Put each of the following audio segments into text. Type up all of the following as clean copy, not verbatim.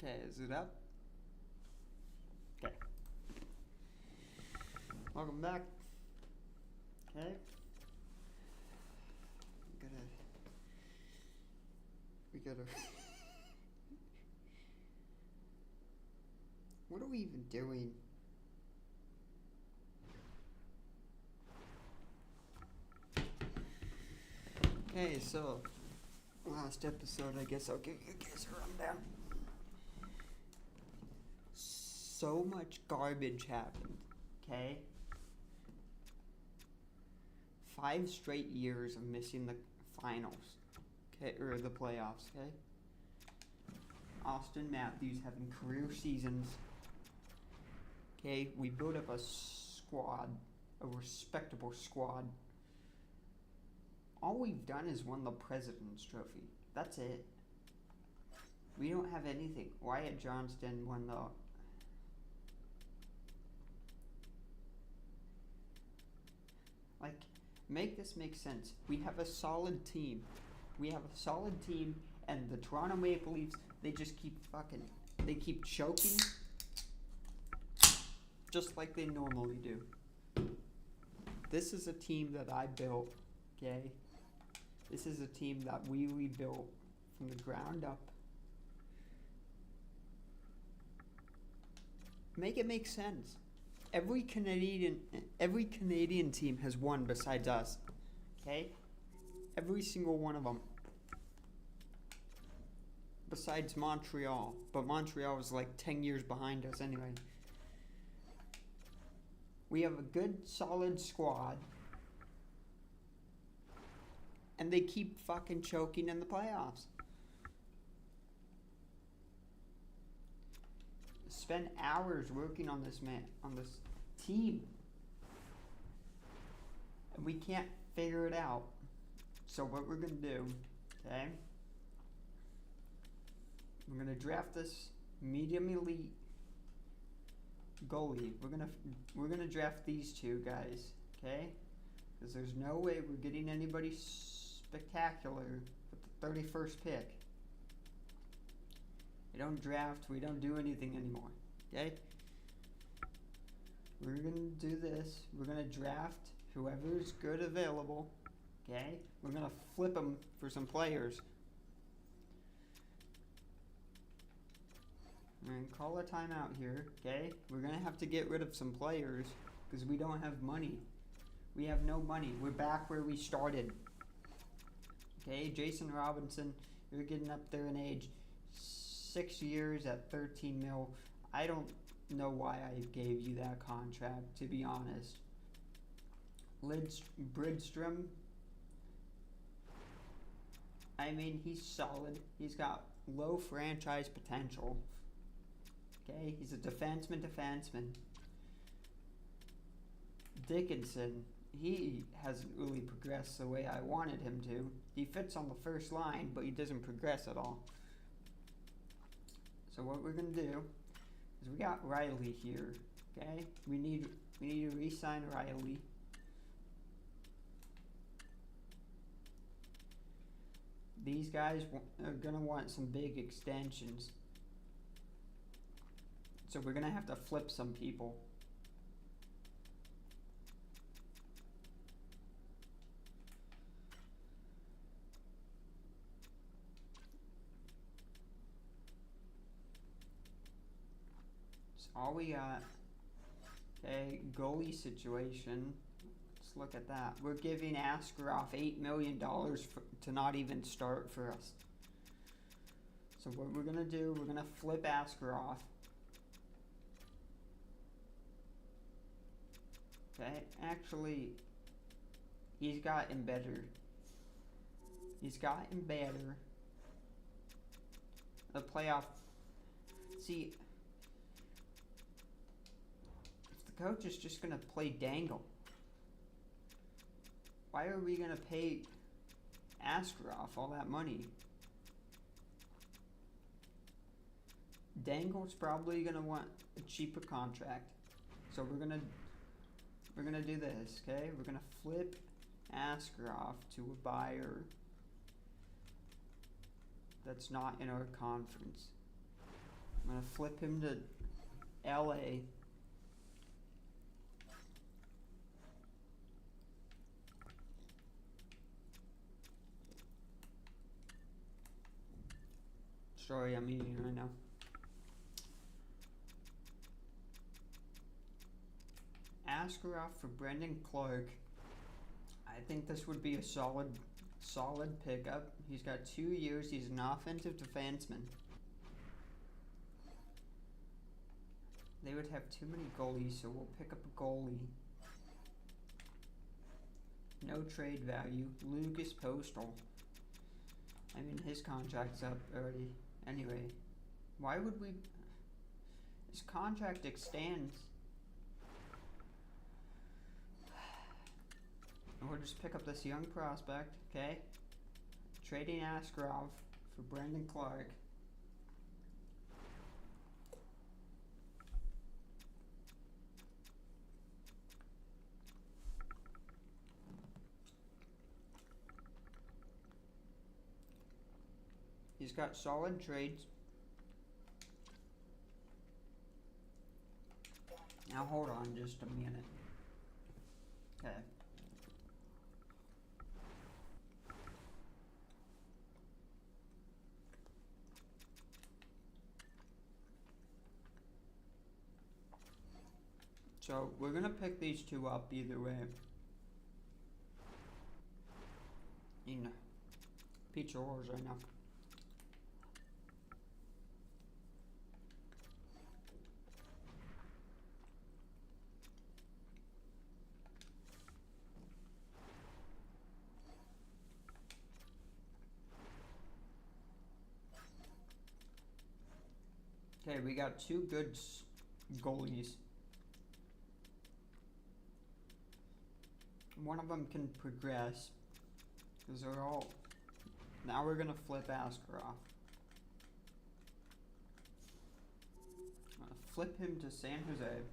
Okay, is it up? Okay. Welcome back. Okay. We gotta. What are we even doing? Okay, so last episode, I guess I'll give you guys a rundown. So much garbage happened. Okay. 5 straight years of missing the finals. Okay, or the playoffs. Okay. Austin Matthews having career seasons. Okay, we built up a squad, a respectable squad. All we've done is won the President's Trophy. That's it. We don't have anything. Wyatt Johnston won the... Like, make this make sense. We have a solid team. And the Toronto Maple Leafs, they just keep they keep choking just like they normally do. This is a team that I built, okay? This is a team that we rebuilt from the ground up. Make it make sense. Every Canadian team has won besides us, okay? Every single one of them. Besides Montreal. But Montreal was like 10 years behind us anyway. We have a good, solid squad. And they keep fucking choking in the playoffs. Spend hours working on this team. And we can't figure it out. So what we're going to do, okay? We're going to draft this medium elite goalie. We're gonna draft these two guys, okay? Because there's no way we're getting anybody spectacular with the 31st pick. We don't draft. We don't do anything anymore, okay? We're gonna do this. We're gonna draft whoever's good available, okay? We're gonna flip them for some players. We're going to call a timeout here, okay? We're going to have to get rid of some players because we don't have money. We have no money. We're back where we started. Okay, Jason Robinson, you're getting up there in age. 6 years at 13 mil. I don't know why I gave you that contract, to be honest. Bridstrom, I mean, he's solid. He's got low franchise potential. Okay, he's a defenseman. Dickinson, he hasn't really progressed the way I wanted him to. He fits on the first line, but he doesn't progress at all. So what we're gonna do is we got Riley here. Okay, we need to re-sign Riley. These guys are gonna want some big extensions. So we're going to have to flip some people. So all we got, okay, goalie situation. Let's look at that. We're giving Askarov $8 million to not even start for us. So what we're going to do, we're going to flip Askarov. Okay, actually, he's gotten better. The playoff. See, if the coach is just going to play dangle, why are we going to pay Askarov all that money? Dangle's probably going to want a cheaper contract. So we're going to do this, okay? We're going to flip Askarov to a buyer that's not in our conference. I'm gonna flip him to LA. Sorry, I'm eating right now. Askarov for Brendan Clark. I think this would be a solid pickup. He's got 2 years. He's an offensive defenseman. They would have too many goalies, so we'll pick up a goalie. No trade value. Lucas Postal. I mean, his contract's up already. Anyway, why would we... His contract extends. And we'll just pick up this young prospect, okay? Trading Askarov for Brendan Clark. He's got solid trades. Now hold on just a minute. Okay. So we're gonna pick these two up either way. In Pizza Wars right now. Okay, we got two good goalies. One of them can progress, because they're all... Now we're going to flip Askarov. I'm going to flip him to San Jose.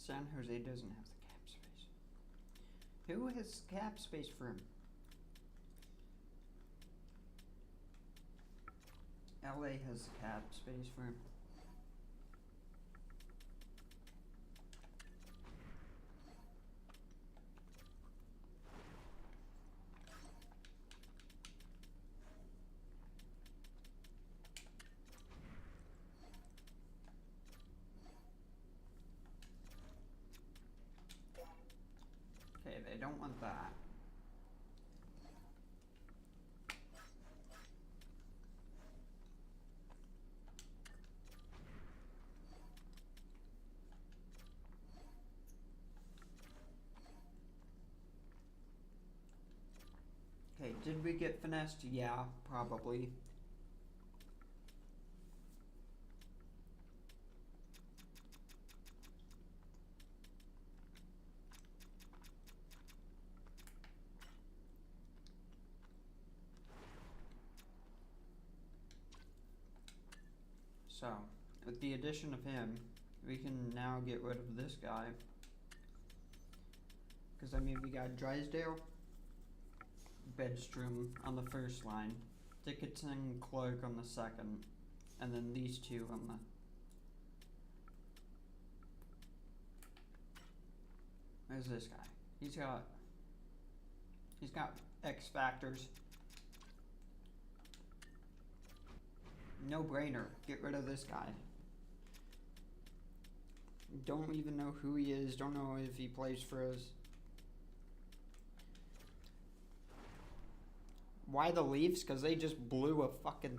San Jose doesn't have the cap space. Who has cap space for him? LA has cap space for him. Okay, they don't want that. Okay, did we get finessed? Yeah, probably. So, with the addition of him, we can now get rid of this guy. Because, I mean, we got Drysdale, Bedstrom on the first line, Dickinson, Clark on the second, and then these two on the... Where's this guy? He's got X factors. No brainer. Get rid of this guy. Don't even know who he is. Don't know if he plays for us. Why the Leafs? Because they just blew a fucking...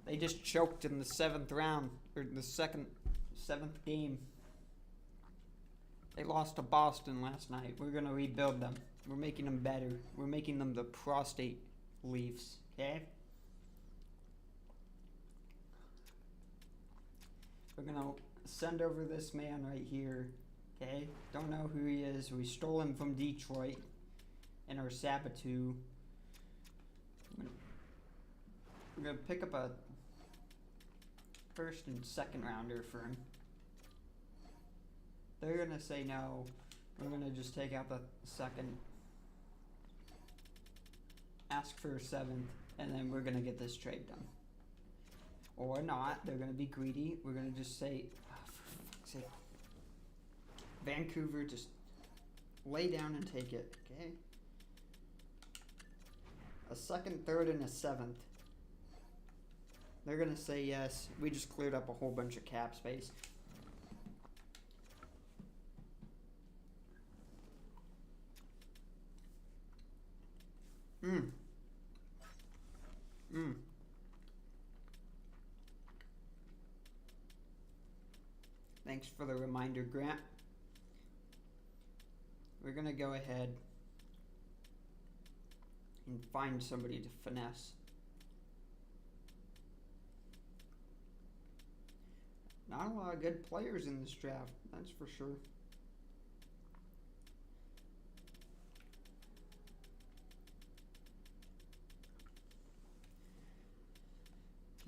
They just choked in the 7th round. Or the seventh game. They lost to Boston last night. We're going to rebuild them. We're making them better. We're making them the prostate Leafs. Okay? We're going to send over this man right here. Okay, don't know who he is. We stole him from Detroit in our Sabatu. We're gonna pick up a first and second rounder for him. They're gonna say no. We're gonna just take out the second, ask for a seventh, and then we're gonna get this trade done. Or not. They're gonna be greedy. We're gonna just say, oh, for fuck's sake, Vancouver, just lay down and take it. Okay. A second, third, and a seventh. They're gonna say yes. We just cleared up a whole bunch of cap space. Thanks for the reminder, Grant. We're gonna go ahead and find somebody to finesse. Not a lot of good players in this draft, that's for sure.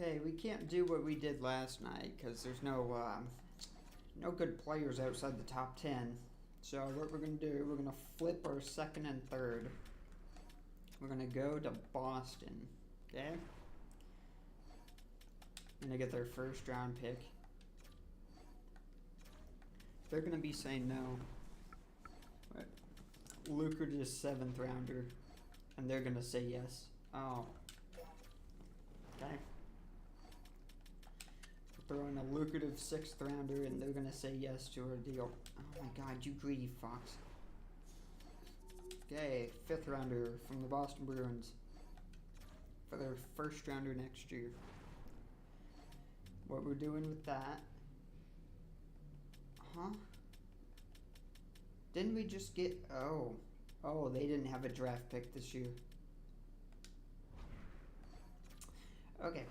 Okay, we can't do what we did last night because there's no good players outside the top 10. So what we're going to do, we're going to flip our second and third. We're going to go to Boston, okay? Going to get their first round pick. They're going to be saying no. But lucrative seventh rounder. And they're going to say yes. Oh. Okay. Throw in a lucrative sixth rounder and they're going to say yes to our deal. Oh my god, you greedy fox. Okay, fifth rounder from the Boston Bruins for their first rounder next year. What we're doing with that? Huh? Didn't we just get... Oh, they didn't have a draft pick this year. Okay,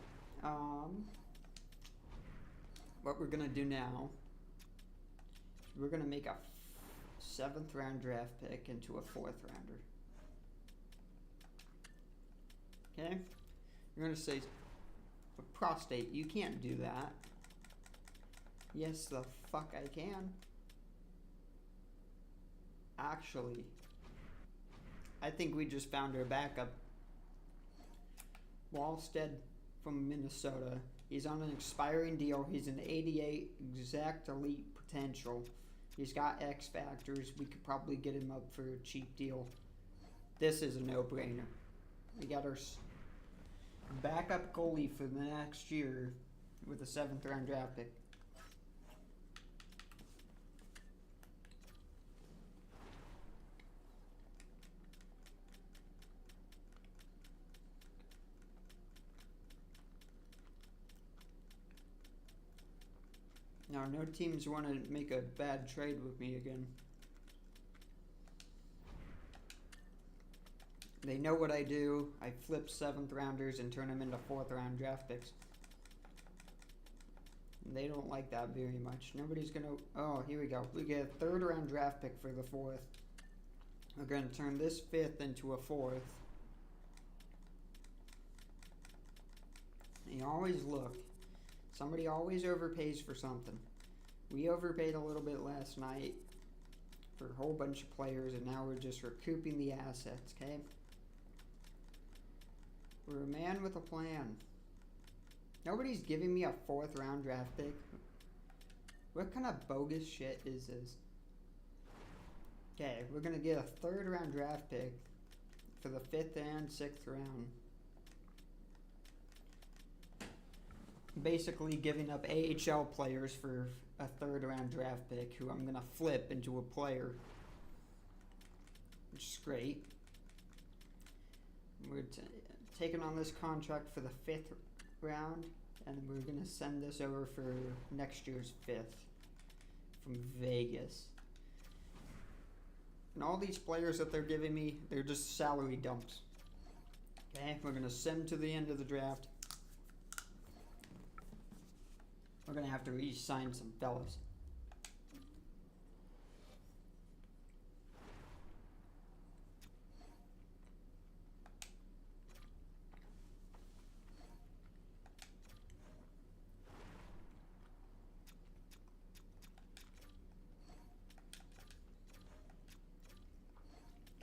what we're gonna do now is we're gonna make a seventh round draft pick into a fourth rounder. Okay? You're gonna say, but prostate, you can't do that. Yes, the fuck I can. Actually, I think we just found our backup. Wallstead from Minnesota. He's on an expiring deal. He's an 88 exact elite potential. He's got X factors. We could probably get him up for a cheap deal. This is a no-brainer. We got our backup goalie for the next year with a seventh round draft pick. Now, no teams want to make a bad trade with me again. They know what I do. I flip seventh rounders and turn them into fourth round draft picks. And they don't like that very much. Nobody's going to... Oh, here we go. We get a third round draft pick for the fourth. We're going to turn this fifth into a fourth. And you always look. Somebody always overpays for something. We overpaid a little bit last night for a whole bunch of players, and now we're just recouping the assets, okay? We're a man with a plan. Nobody's giving me a fourth round draft pick. What kind of bogus shit is this? Okay, we're going to get a third round draft pick for the fifth and sixth round. Basically giving up AHL players for a third round draft pick who I'm going to flip into a player, which is great. We're taking on this contract for the fifth round, and we're going to send this over for next year's fifth from Vegas. And all these players that they're giving me, they're just salary dumps. Okay, we're going to send to the end of the draft. We're going to have to re-sign some fellas.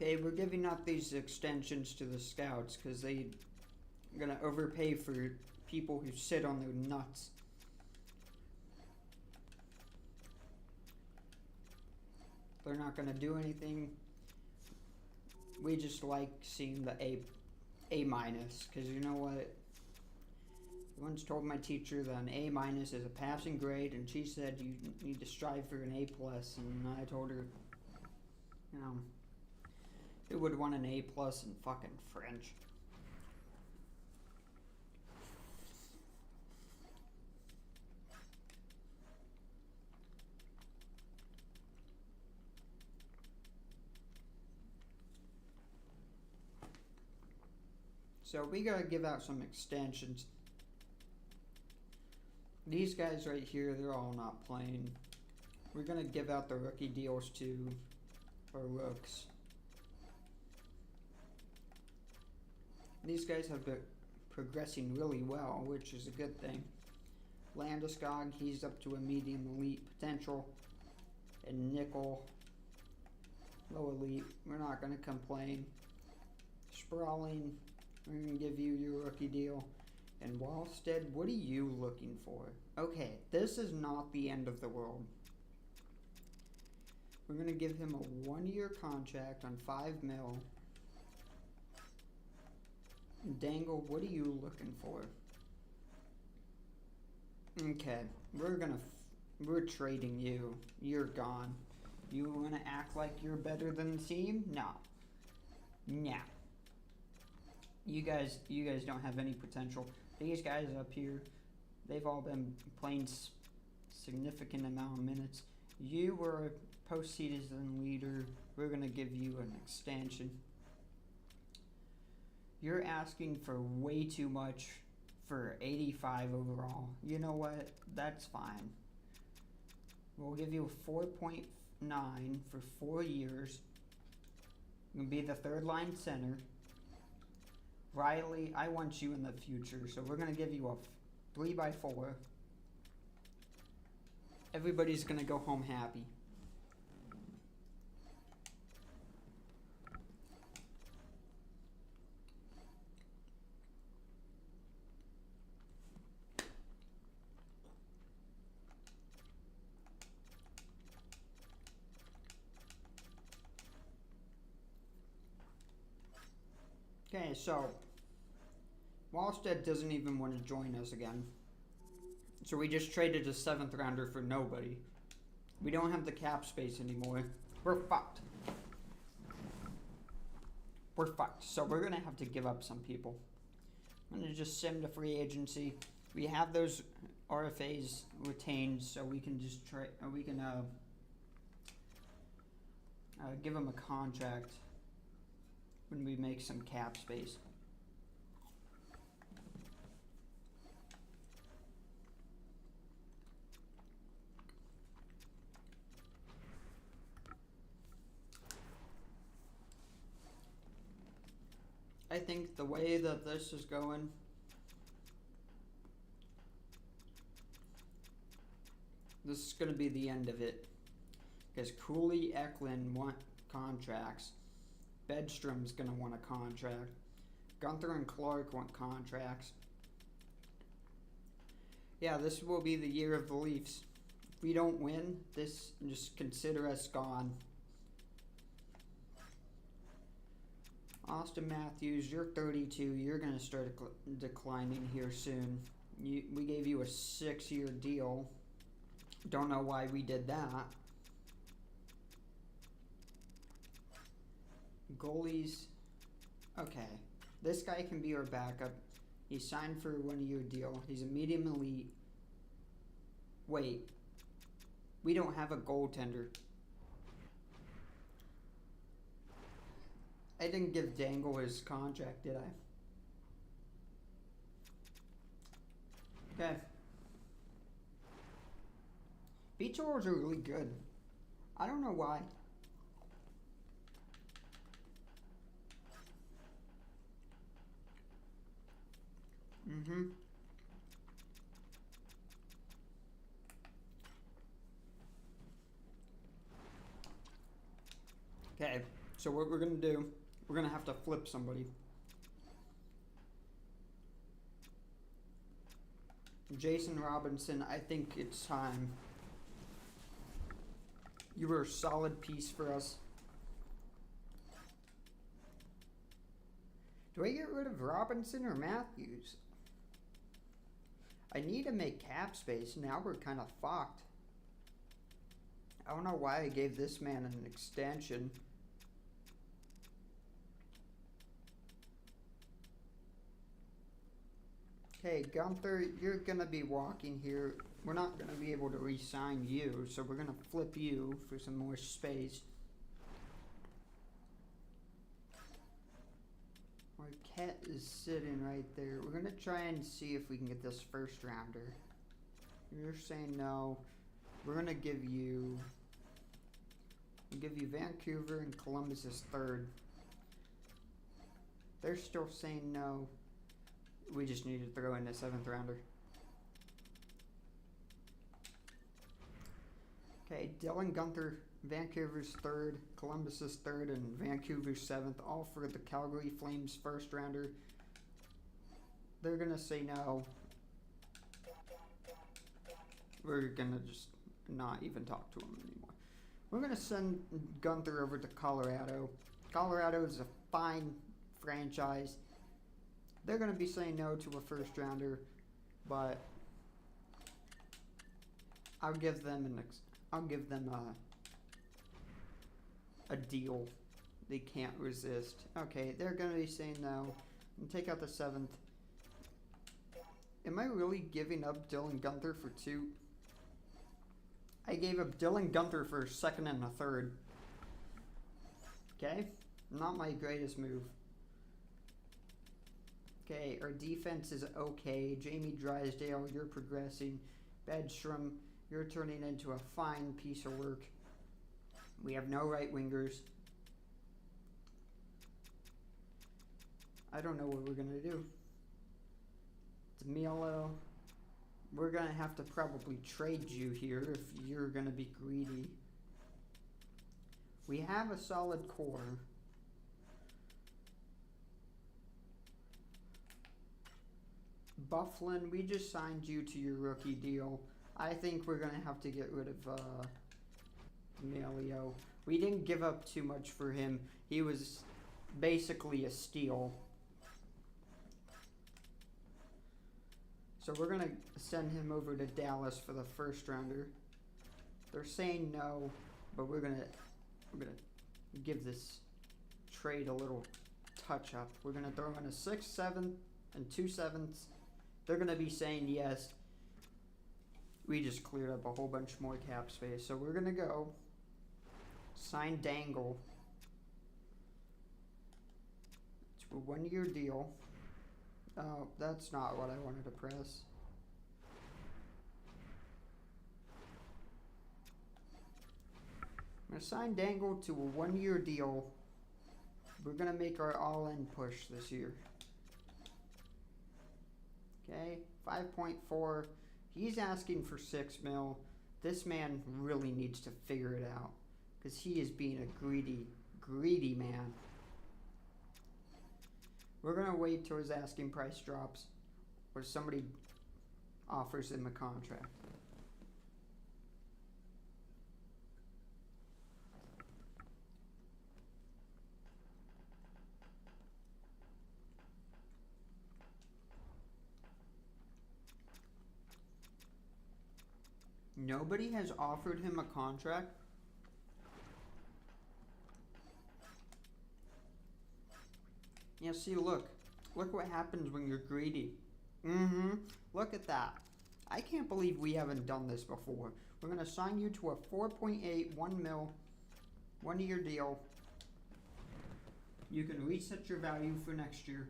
Okay, we're giving out these extensions to the scouts because they're gonna overpay for people who sit on their nuts. They're not gonna do anything. We just like seeing the A minus, because you know what? I once told my teacher that an A minus is a passing grade, and she said you need to strive for an A plus, and I told her, you know, who would want an A plus in fucking French? So we gotta give out some extensions. These guys right here, they're all not playing. We're gonna give out the rookie deals to our rooks. These guys have been progressing really well, which is a good thing. Landeskog, he's up to a medium elite potential. And Nickel, low elite. We're not gonna complain. Sprawling, we're gonna give you your rookie deal. And Wallstead, what are you looking for? Okay, this is not the end of the world. We're gonna give him a 1-year contract on 5 mil. And Dangle, what are you looking for? Okay, we're trading you. You're gone. You wanna act like you're better than the team? No. Nah. You guys don't have any potential. These guys up here, they've all been playing significant amount of minutes. You were a postseason leader. We're gonna give you an extension. You're asking for way too much for 85 overall. You know what? That's fine. We'll give you a 4.9 for 4 years. You'll be the third line center. Riley, I want you in the future, so we're gonna give you a 3x4. Everybody's gonna go home happy. Okay, so Wallstead doesn't even want to join us again. So we just traded a 7th rounder for nobody. We don't have the cap space anymore. We're fucked. We're fucked. So we're gonna have to give up some people. I'm gonna just sim to free agency. We have those RFAs retained, so we can just give them a contract when we make some cap space. I think the way that this is going, this is going to be the end of it. Because Cooley, Eklund want contracts. Bedstrom's going to want a contract. Gunther and Clark want contracts. Yeah, this will be the year of the Leafs. If we don't win, just consider us gone. Austin Matthews, you're 32. You're going to start declining here soon. We gave you a 6-year deal. Don't know why we did that. Goalies. Okay. This guy can be our backup. He signed for a 1-year deal. He's a medium elite. Wait. We don't have a goaltender. I didn't give Dangle his contract, did I? Okay. Beach rolls are really good. I don't know why. Okay. So what we're gonna do, we're gonna have to flip somebody. Jason Robinson, I think it's time. You were a solid piece for us. Do I get rid of Robinson or Matthews? I need to make cap space. Now we're kind of fucked. I don't know why I gave this man an extension. Okay, Gunther, you're gonna be walking here. We're not gonna be able to re-sign you, so we're gonna flip you for some more space. Marquette is sitting right there. We're gonna try and see if we can get this first rounder. You're saying no. We're gonna give you Vancouver and Columbus as third. They're still saying no. We just need to throw in a 7th rounder. Okay, Dylan Gunther, Vancouver's third, Columbus is third, and Vancouver's 7th, all for the Calgary Flames first rounder. They're gonna say no. We're gonna just not even talk to them anymore. We're gonna send Gunther over to Colorado. Colorado is a fine franchise. They're going to be saying no to a first rounder, but I'll give them a deal they can't resist. Okay, they're going to be saying no and take out the 7th. Am I really giving up Dylan Gunther for 2? I gave up Dylan Gunther for a 2nd and a 3rd. Okay, not my greatest move. Okay, our defense is okay. Jamie Drysdale, you're progressing. Bedstrom, you're turning into a fine piece of work. We have no right wingers. I don't know what we're going to do. Demelo, we're going to have to probably trade you here if you're going to be greedy. We have a solid core. Bufflin, we just signed you to your rookie deal. I think we're going to have to get rid of Melio. We didn't give up too much for him. He was basically a steal. So we're going to send him over to Dallas for the first rounder. They're saying no, but we're going to give this trade a little touch up. We're going to throw in a 6th, 7th, and 2 7ths. They're going to be saying yes. We just cleared up a whole bunch more cap space. So we're going to go sign Dangle. It's a 1-year deal. Oh, that's not what I wanted to press. I'm going to sign Dangle to a 1-year deal. We're going to make our all-in push this year. Okay, 5.4. He's asking for 6 mil. This man really needs to figure it out because he is being a greedy man. We're going to wait till his asking price drops or somebody offers him a contract. Nobody has offered him a contract. Yeah, see, look what happens when you're greedy. Look at that. I can't believe we haven't done this before. We're going to sign you to a 4.8, 1 mil, 1-year deal. You can reset your value for next year.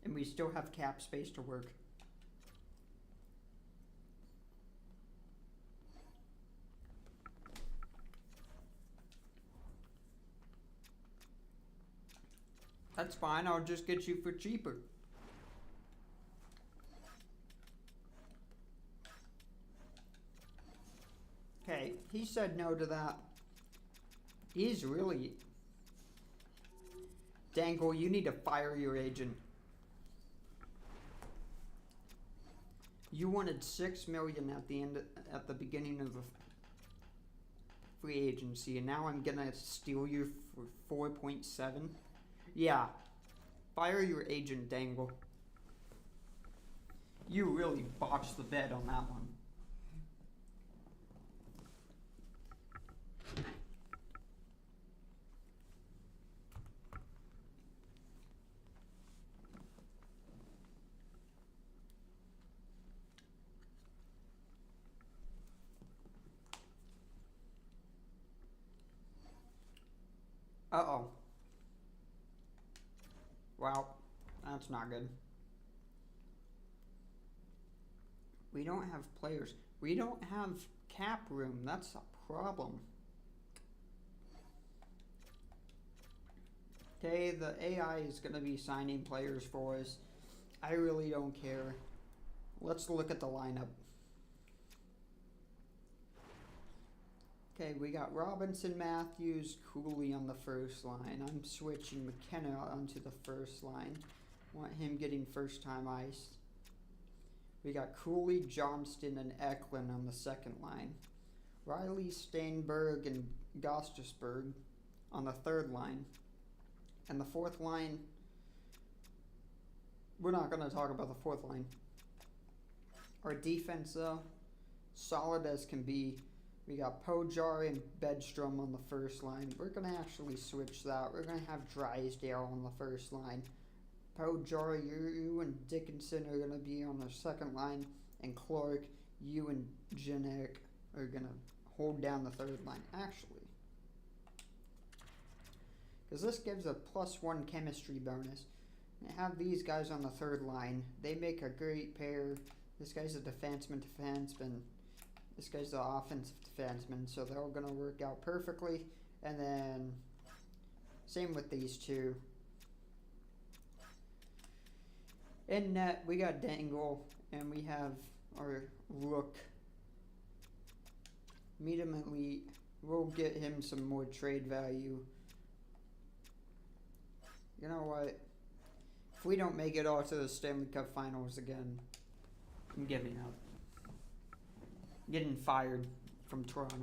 And we still have cap space to work. That's fine, I'll just get you for cheaper. Okay, he said no to that. He's really... Dangle, you need to fire your agent. You wanted 6 million at the beginning of the free agency, and now I'm gonna steal you for 4.7. Yeah, fire your agent, Dangle. You really botched the bet on that one. Uh-oh. Wow, that's not good. We don't have players. We don't have cap room. That's a problem. Okay, the AI is going to be signing players for us. I really don't care. Let's look at the lineup. Okay, we got Robinson, Matthews, Cooley on the first line. I'm switching McKenna onto the first line. Want him getting first time ice. We got Cooley, Johnston, and Eklund on the second line. Riley, Steinberg, and Gostisberg on the third line. And the fourth line, we're not going to talk about the fourth line. Our defense, though, solid as can be. We got Pojar and Bedstrom on the first line. We're going to actually switch that. We're going to have Drysdale on the first line. Pojar, you and Dickinson are going to be on the second line. And Clark, you and Janek are going to hold down the third line. Actually, because this gives a +1 chemistry bonus. And have these guys on the third line. They make a great pair. This guy's a defenseman. This guy's the offensive defenseman, so they're all going to work out perfectly. And then, same with these two. In net, we got Dangle, and we have our Rook. Meet him elite. We'll get him some more trade value. You know what? If we don't make it all to the Stanley Cup Finals again, I'm giving up. Getting fired from Toronto.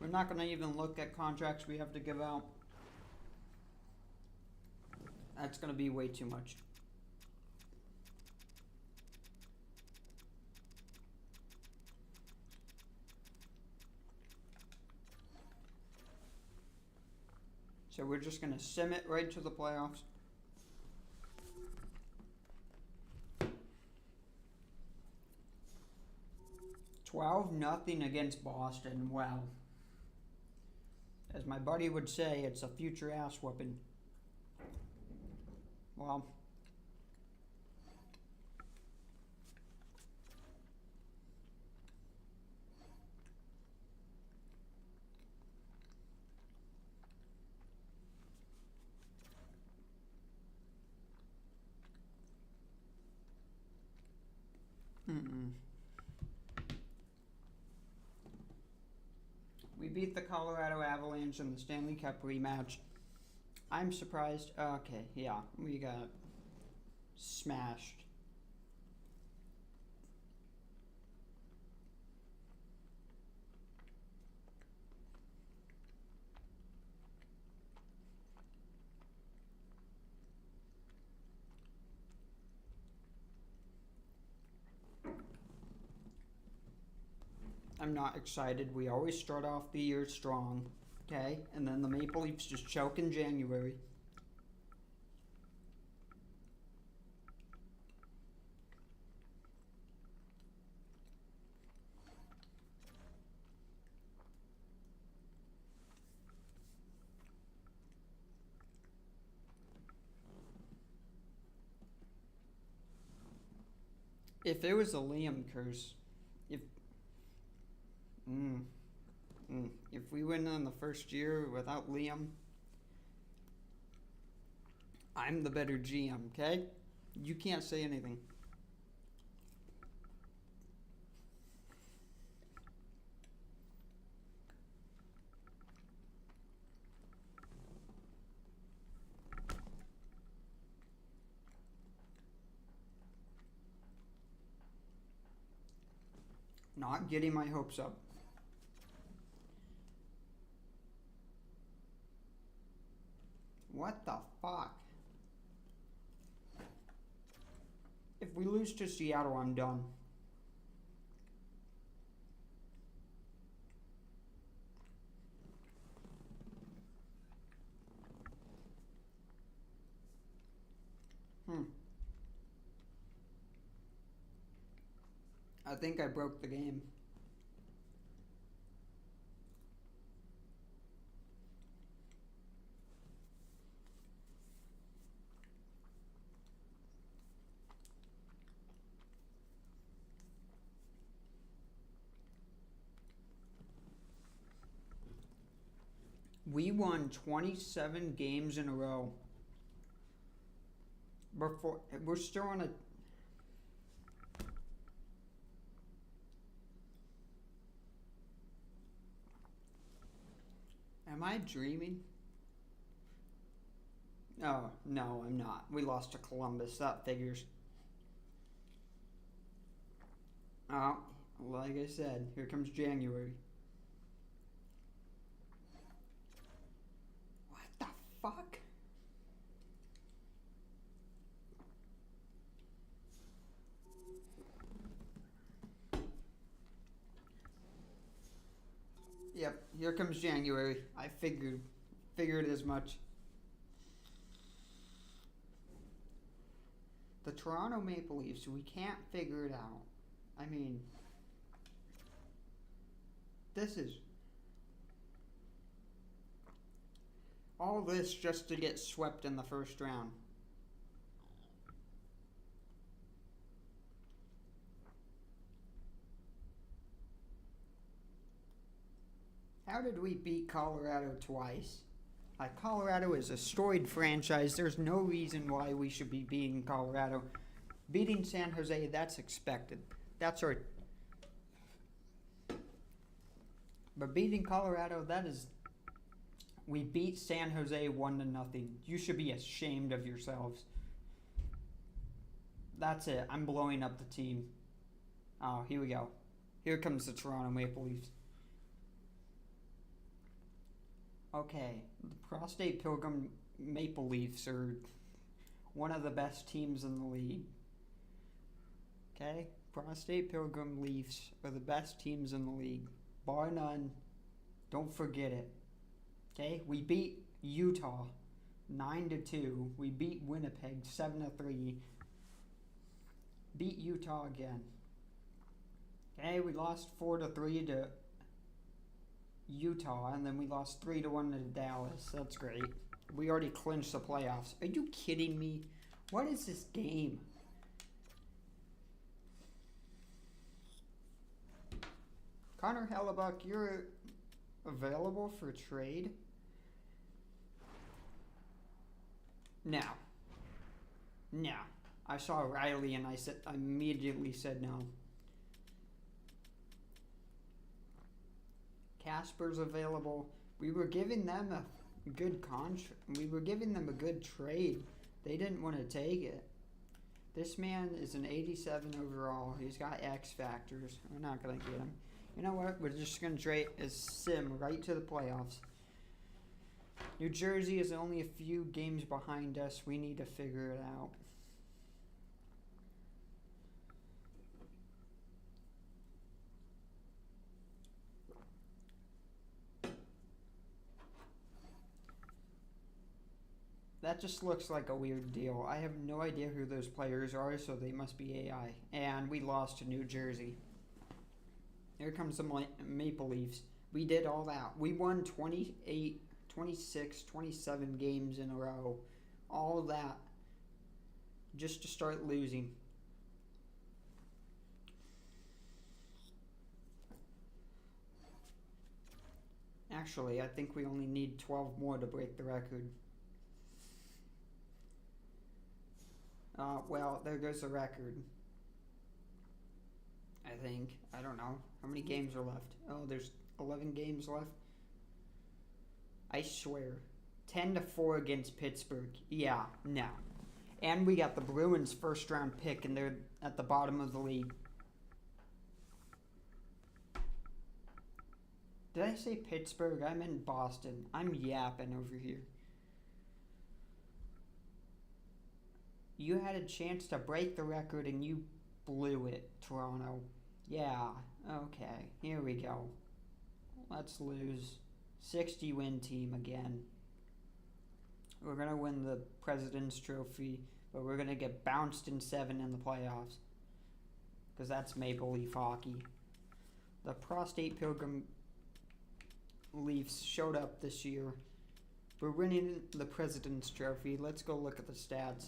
We're not going to even look at contracts we have to give out. That's going to be way too much. So we're just going to sim it right to the playoffs. $12-0 against Boston. Wow. As my buddy would say, it's a future ass whooping. Well. We beat the Colorado Avalanche in the Stanley Cup rematch. I'm surprised. Okay, yeah, we got smashed. I'm not excited. We always start off the year strong, okay? And then the Maple Leafs just choke in January. If it was a Liam curse, if we win in the first year without Liam, I'm the better GM, okay? You can't say anything. Not getting my hopes up. What the fuck? If we lose to Seattle, I'm done. I think I broke the game. We won 27 games in a row. Before we're still on a Am I dreaming? Oh, no, I'm not. We lost to Columbus. That figures. Oh, like I said, here comes January. What the fuck? Yep, here comes January. I figured as much. The Toronto Maple Leafs, we can't figure it out. I mean, this is all this just to get swept in the first round. How did we beat Colorado twice? Like, Colorado is a storied franchise. There's no reason why we should be beating Colorado. Beating San Jose, that's expected. That's our... But beating Colorado, that is... We beat San Jose 1-0. You should be ashamed of yourselves. That's it. I'm blowing up the team. Oh, here we go. Here comes the Toronto Maple Leafs. Okay, the Prostate Pilgrim Maple Leafs are one of the best teams in the league. Okay, Prostate Pilgrim Leafs are the best teams in the league, bar none. Don't forget it. Okay, we beat Utah 9-2. We beat Winnipeg 7-3. Beat Utah again. Okay, we lost 4-3 to Utah, and then we lost 3-1 to Dallas. That's great. We already clinched the playoffs. Are you kidding me? What is this game? Connor Hellebuck, you're available for trade? No. No. I saw Riley and I immediately said no. Casper's available. We were giving them a good contract. We were giving them a good trade. They didn't want to take it. This man is an 87 overall. He's got X factors. We're not going to get him. You know what? We're just going to trade a sim right to the playoffs. New Jersey is only a few games behind us. We need to figure it out. That just looks like a weird deal. I have no idea who those players are, so they must be AI. And we lost to New Jersey. Here comes the Maple Leafs. We did all that. We won 28, 26, 27 games in a row. All that. Just to start losing. Actually, I think we only need 12 more to break the record. Well, there goes the record. I think. I don't know. How many games are left? Oh, there's 11 games left. I swear. 10-4 against Pittsburgh. Yeah, no. And we got the Bruins first round pick, and they're at the bottom of the league. Did I say Pittsburgh? I'm in Boston. I'm yapping over here. You had a chance to break the record and you blew it, Toronto. Yeah, okay. Here we go. Let's lose. 60-win team again. We're going to win the President's Trophy, but we're going to get bounced in 7 in the playoffs. Because that's Maple Leaf hockey. The Prostate Pilgrim Leafs showed up this year. We're winning the President's Trophy. Let's go look at the stats.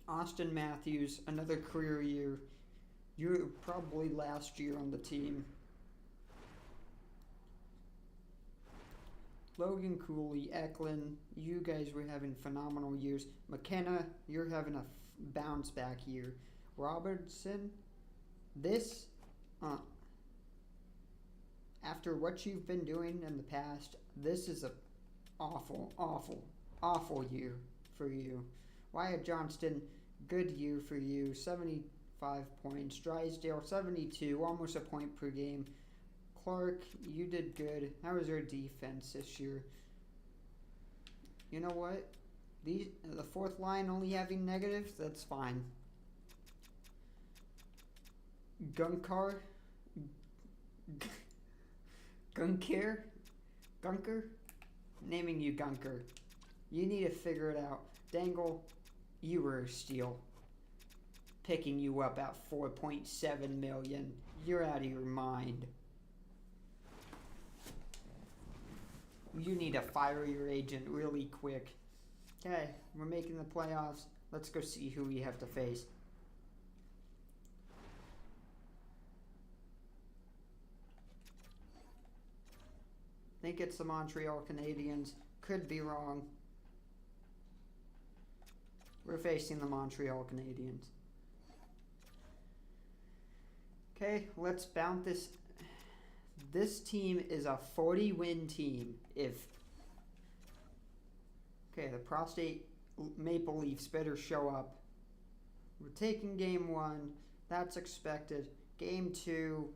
Austin Matthews, another career year. You're probably last year on the team. Logan Cooley, Eklund, you guys were having phenomenal years. McKenna, you're having a bounce back year. Robertson, this, after what you've been doing in the past, this is a awful year for you. Wyatt Johnston, good year for you. 75 points. Drysdale, 72, almost a point per game. Clark, you did good. How was your defense this year? You know what? The fourth line only having negatives, that's fine. Gunker, naming you Gunker. You need to figure it out. Dangle, you were a steal. Picking you up at $4.7 million. You're out of your mind. You need to fire your agent really quick. Okay, we're making the playoffs. Let's go see who we have to face. I think it's the Montreal Canadiens. Could be wrong. We're facing the Montreal Canadiens. Okay, let's bounce this. This team is a 40-win team. Okay, the Prostate Maple Leafs better show up. We're taking game 1. That's expected. Game 2,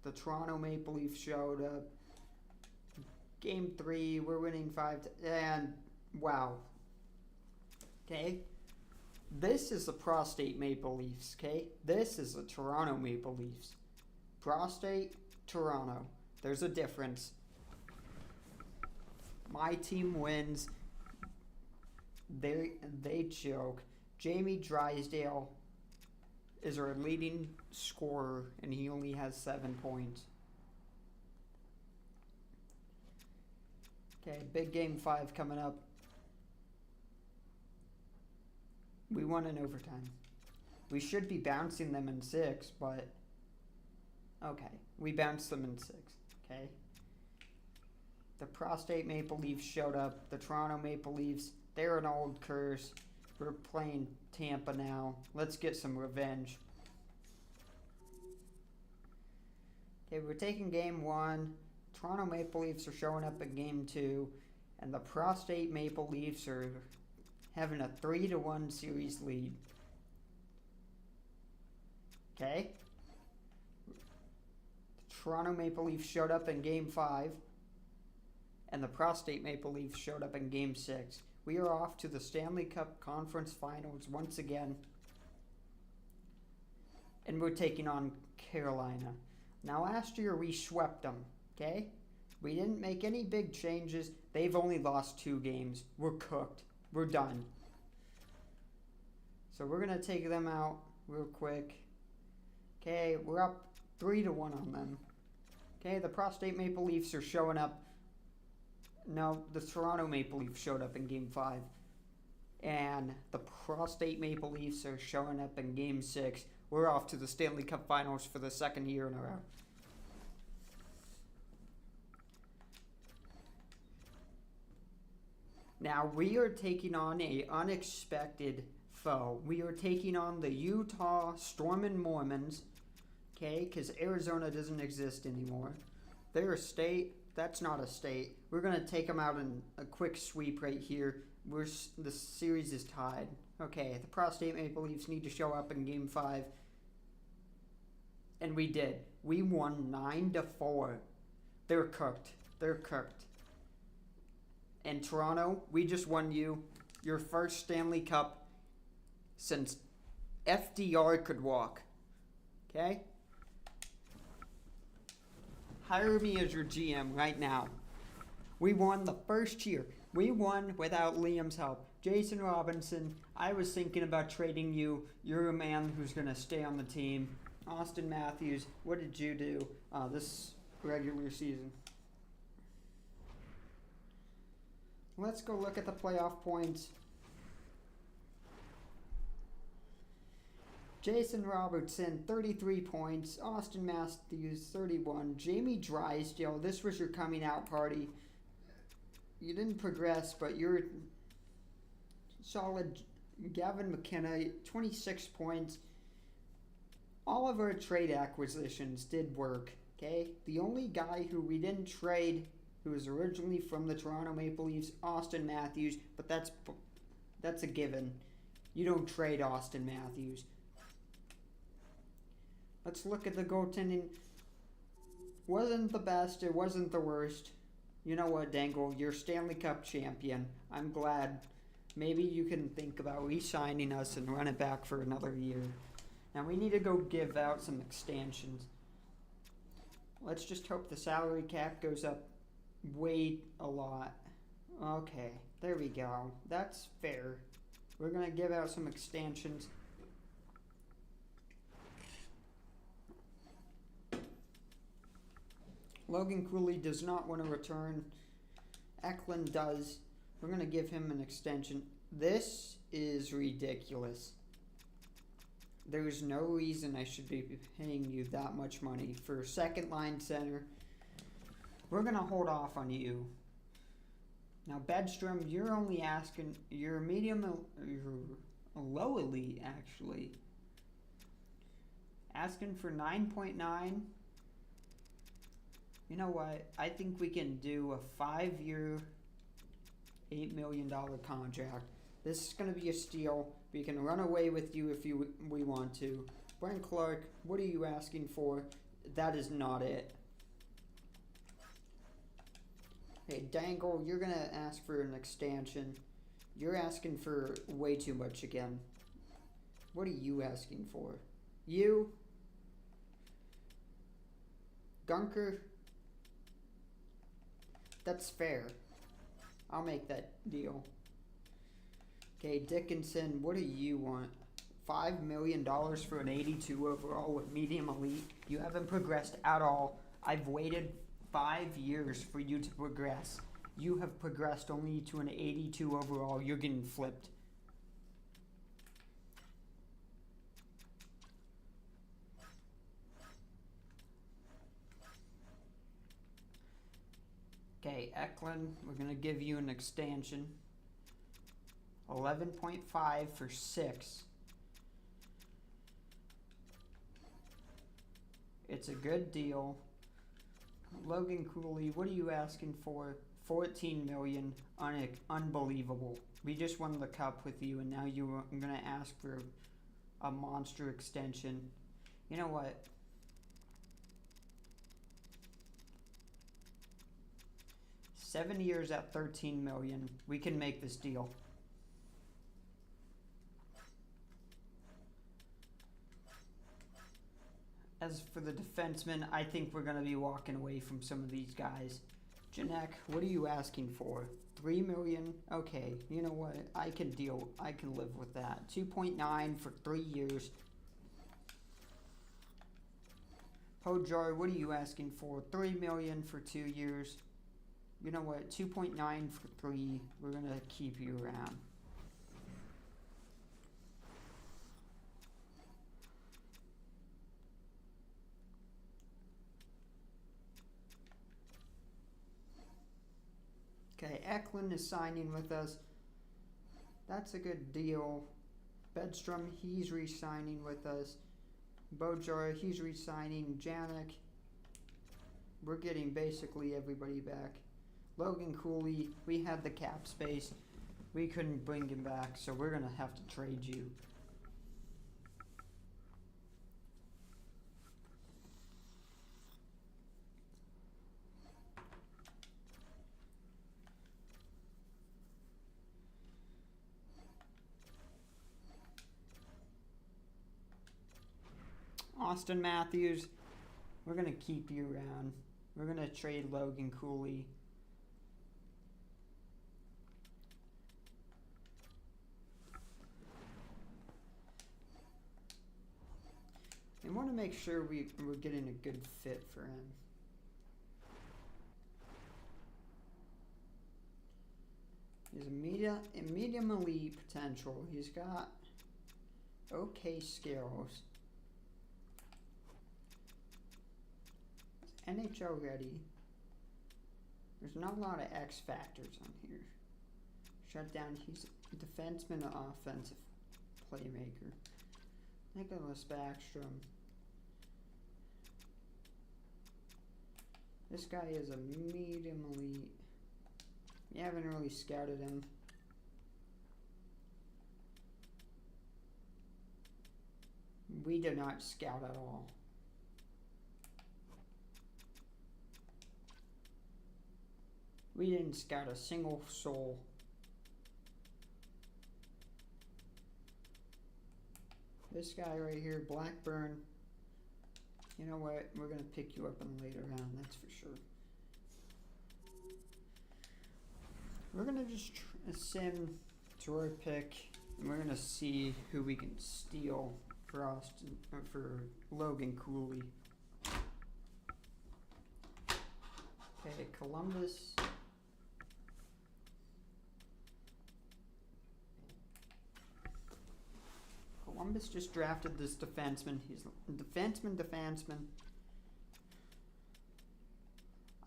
the Toronto Maple Leafs showed up. Game 3, we're winning 5 and wow. Okay? This is the Prostate Maple Leafs, okay? This is the Toronto Maple Leafs. Prostate, Toronto. There's a difference. My team wins. They choke. Jamie Drysdale is our leading scorer, and he only has 7 points. Okay, big game 5 coming up. We won in overtime. We should be bouncing them in 6, but okay, we bounced them in 6, okay? The Prostate Maple Leafs showed up. The Toronto Maple Leafs, they're an old curse. We're playing Tampa now. Let's get some revenge. Okay, we're taking game 1. Toronto Maple Leafs are showing up in game 2. And the Prostate Maple Leafs are having a 3-1 series lead. Okay? The Toronto Maple Leafs showed up in game 5. And the Prostate Maple Leafs showed up in game 6. We are off to the Stanley Cup Conference Finals once again. And we're taking on Carolina. Now last year we swept them, okay? We didn't make any big changes. They've only lost 2 games. We're cooked. We're done. So we're going to take them out real quick. Okay, we're up 3-1 on them. Okay, the Prostate Maple Leafs are showing up. No, the Toronto Maple Leafs showed up in game 5. And the Prostate Maple Leafs are showing up in game 6. We're off to the Stanley Cup Finals for the 2nd year in a row. Now we are taking on a unexpected foe. We are taking on the Utah Stormin' Mormons, okay? Because Arizona doesn't exist anymore. They're a state. That's not a state. We're going to take them out in a quick sweep right here. The series is tied. Okay, the Prostate Maple Leafs need to show up in Game 5. And we did. We won 9-4. They're cooked. They're cooked. And Toronto, we just won you your first Stanley Cup since FDR could walk. Okay? Hire me as your GM right now. We won the first year. We won without Liam's help. Jason Robinson, I was thinking about trading you. You're a man who's going to stay on the team. Austin Matthews, what did you do this regular season? Let's go look at the playoff points. Jason Robertson, 33 points. Austin Matthews, 31. Jamie Drysdale, this was your coming out party. You didn't progress, but you're solid. Gavin McKenna, 26 points. All of our trade acquisitions did work, okay? The only guy who we didn't trade, who was originally from the Toronto Maple Leafs, Austin Matthews, but that's a given. You don't trade Austin Matthews. Let's look at the goaltending. Wasn't the best, it wasn't the worst. You know what, Dangle, you're Stanley Cup champion. I'm glad. Maybe you can think about re-signing us and run it back for another year. Now we need to go give out some extensions. Let's just hope the salary cap goes up way a lot. Okay, there we go. That's fair. We're going to give out some extensions. Logan Cooley does not want to return. Eklund does. We're going to give him an extension. This is ridiculous. There's no reason I should be paying you that much money for a second line center. We're going to hold off on you. Now, Bedstrom, you're only asking, you're you're low elite, actually. Asking for 9.9. You know what? I think we can do a 5-year, $8 million contract. This is going to be a steal. We can run away with you if we want to. Brent Clark, what are you asking for? That is not it. Hey, Dangle, you're going to ask for an extension. You're asking for way too much again. What are you asking for? You? Gunker? That's fair. I'll make that deal. Okay, Dickinson, what do you want? $5 million for an 82 overall with medium elite? You haven't progressed at all. I've waited 5 years for you to progress. You have progressed only to an 82 overall. You're getting flipped. Okay, Eklund, we're going to give you an extension. 11.5 for 6. It's a good deal. Logan Cooley, what are you asking for? 14 million. Unbelievable. We just won the cup with you, and now you're going to ask for a monster extension. You know what? Seven years at 13 million. We can make this deal. As for the defensemen, I think we're going to be walking away from some of these guys. Janek, what are you asking for? 3 million? Okay, you know what? I can live with that. 2.9 for 3 years. Pojar, what are you asking for? 3 million for 2 years. You know what? 2.9 for 3. We're going to keep you around. Okay, Eklund is signing with us. That's a good deal. Bedstrom, he's re-signing with us. Bojar, he's re-signing. Janik, we're getting basically everybody back. Logan Cooley, we had the cap space. We couldn't bring him back, so we're going to have to trade you. Austin Matthews, we're going to keep you around. We're going to trade Logan Cooley. We want to make sure we're getting a good fit for him. He's a medium elite potential. He's got okay skills. He's NHL ready. There's not a lot of X factors on here. Shutdown. He's a defenseman, offensive playmaker. Nicholas Backstrom. This guy is a medium elite. We haven't really scouted him. We did not scout at all. We didn't scout a single soul. This guy right here, Blackburn. You know what? We're going to pick you up in a later round, that's for sure. We're going to just sim to our pick, and we're going to see who we can steal for Austin, for Logan Cooley. Okay, Columbus. Columbus just drafted this defenseman. He's a defenseman.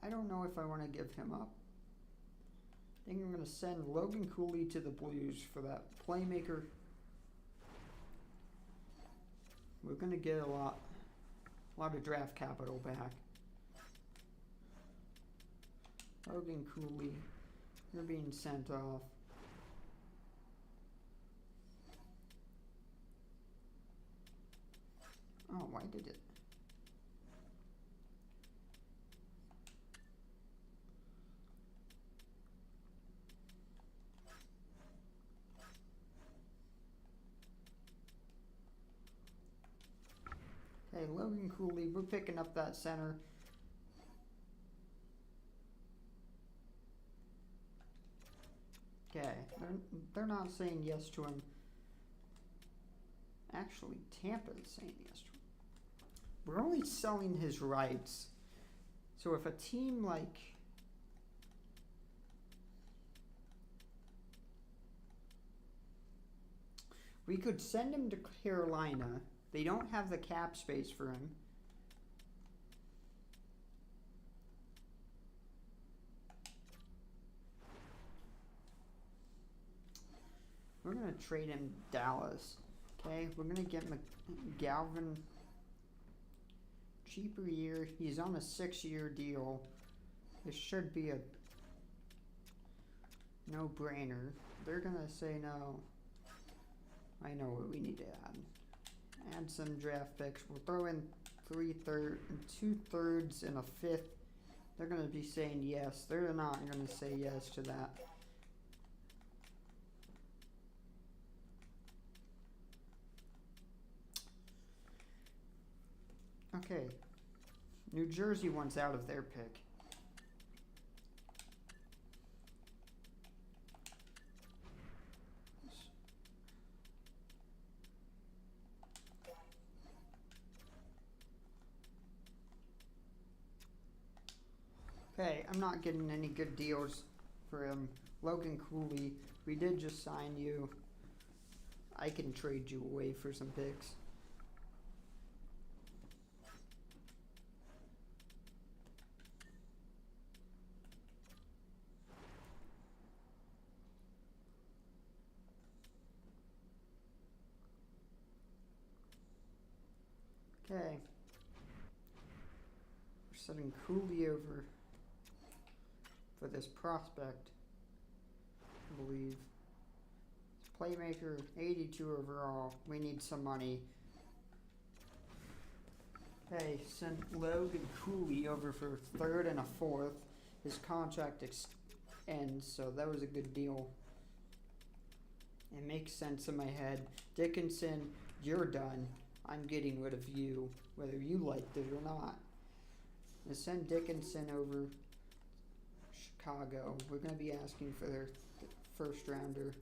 I don't know if I want to give him up. I think I'm going to send Logan Cooley to the Blues for that playmaker. We're going to get a lot of draft capital back. Logan Cooley, you're being sent off. Oh, why did it? Okay, Logan Cooley, we're picking up that center. Okay, they're not saying yes to him. Actually, Tampa is saying yes to him. We're only selling his rights. So if a team like... We could send him to Carolina. They don't have the cap space for him. We're going to trade him Dallas. Okay, we're going to get Galvin. Cheaper year. He's on a 6-year deal. This should be a no-brainer. They're going to say no. I know what we need to add. Add some draft picks. We'll throw in 2/3 and a 5th. They're going to be saying yes. They're not going to say yes to that. Okay. New Jersey wants out of their pick. Okay, I'm not getting any good deals for him. Logan Cooley, we did just sign you. I can trade you away for some picks. Okay. We're setting Cooley over for this prospect, I believe. Playmaker, 82 overall. We need some money. Okay, sent Logan Cooley over for third and a fourth. His contract ends, so that was a good deal. It makes sense in my head. Dickinson, you're done. I'm getting rid of you, whether you liked it or not. Let's send Dickinson over Chicago. We're going to be asking for their first rounder.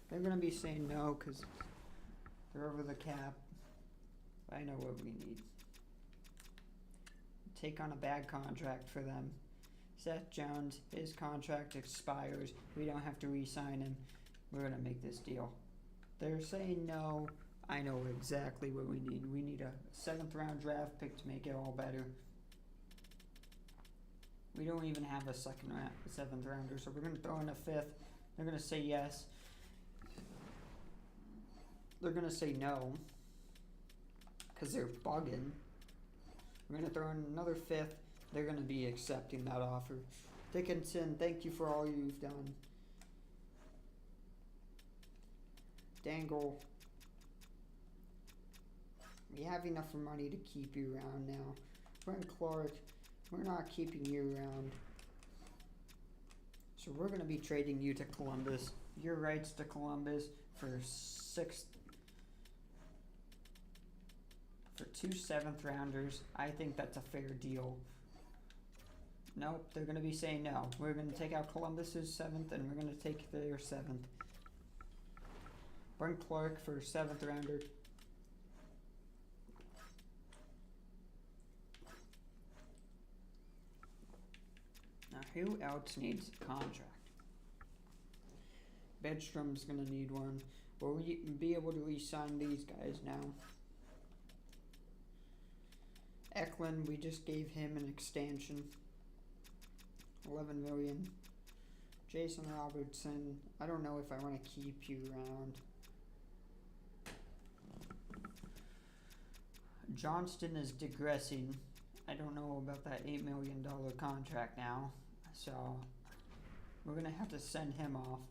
They're going to be saying no because they're over the cap. I know what we need. Take on a bad contract for them. Seth Jones, his contract expires. We don't have to re-sign him. We're going to make this deal. They're saying no. I know exactly what we need. We need a 7th round draft pick to make it all better. We don't even have a 7th rounder, so we're going to throw in a 5th. They're going to say yes. They're going to say no because they're bugging. We're going to throw in another 5th. They're going to be accepting that offer. Dickinson, thank you for all you've done. Dangle, we have enough money to keep you around now. Brent Clark, we're not keeping you around. So we're going to be trading you to Columbus. Your rights to Columbus for 2 7th rounders. I think that's a fair deal. Nope, they're going to be saying no. We're going to take out Columbus's 7th and we're going to take their 7th. Brent Clark for 7th rounder. Now, who else needs a contract? Bedstrom's going to need one. Will we be able to re-sign these guys now? Eklund, we just gave him an extension. 11 million. Jason Robertson, I don't know if I want to keep you around. Johnston is digressing. I don't know about that $8 million contract now. So we're going to have to send him off.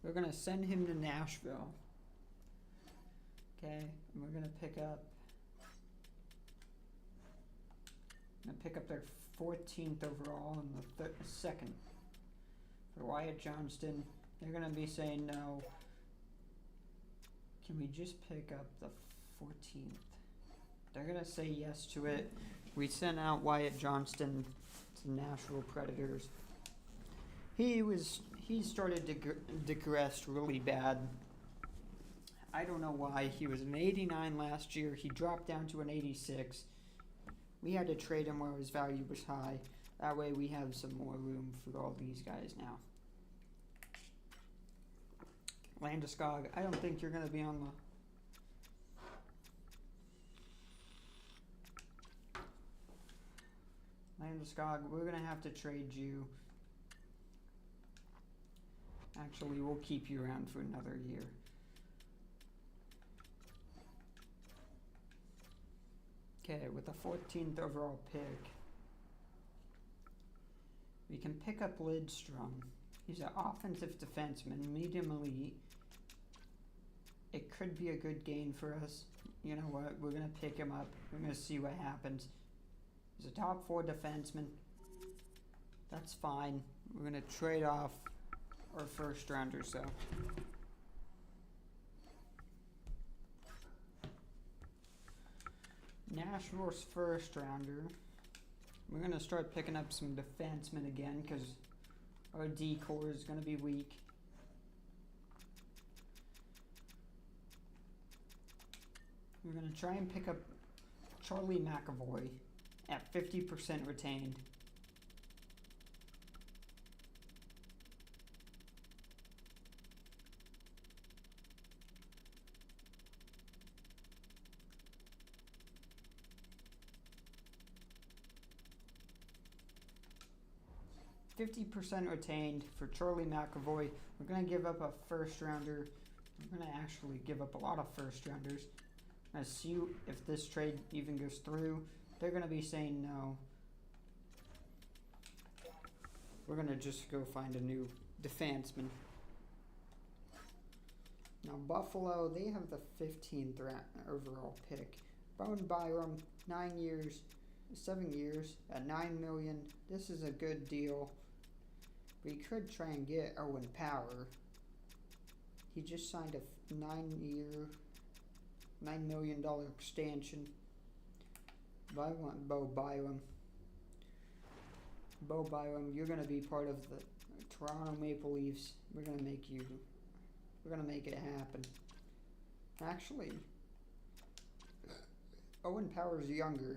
We're going to send him to Nashville. Okay, and we're going to pick up their 14th overall and the second. For Wyatt Johnston, they're going to be saying no. Can we just pick up the 14th? They're going to say yes to it. We sent out Wyatt Johnston to Nashville Predators. He started to digress really bad. I don't know why. He was an 89 last year. He dropped down to an 86. We had to trade him where his value was high. That way we have some more room for all these guys now. Landeskog, I don't think you're going to be on the... Landeskog, we're going to have to trade you. Actually, we'll keep you around for another year. Okay, with the 14th overall pick, we can pick up Lidstrom. He's an offensive defenseman, medium elite. It could be a good gain for us. You know what? We're going to pick him up. We're going to see what happens. He's a top 4 defenseman. That's fine. We're going to trade off our first rounder, so. Nashville's first rounder. We're going to start picking up some defensemen again because our D-core is going to be weak. We're going to try and pick up Charlie McAvoy at 50% retained. 50% retained for Charlie McAvoy. We're going to give up a first rounder. We're going to actually give up a lot of first rounders. I'm going to see if this trade even goes through. They're going to be saying no. We're going to just go find a new defenseman. Now Buffalo, they have the 15th overall pick. Bowen Byram, 9 years, 7 years at $9 million. This is a good deal. We could try and get Owen Power. He just signed a 9-year, $9 million extension. But I want Bo Byram. Bo Byram, you're gonna be part of the Toronto Maple Leafs. We're gonna make it happen. Actually, Owen Power's younger,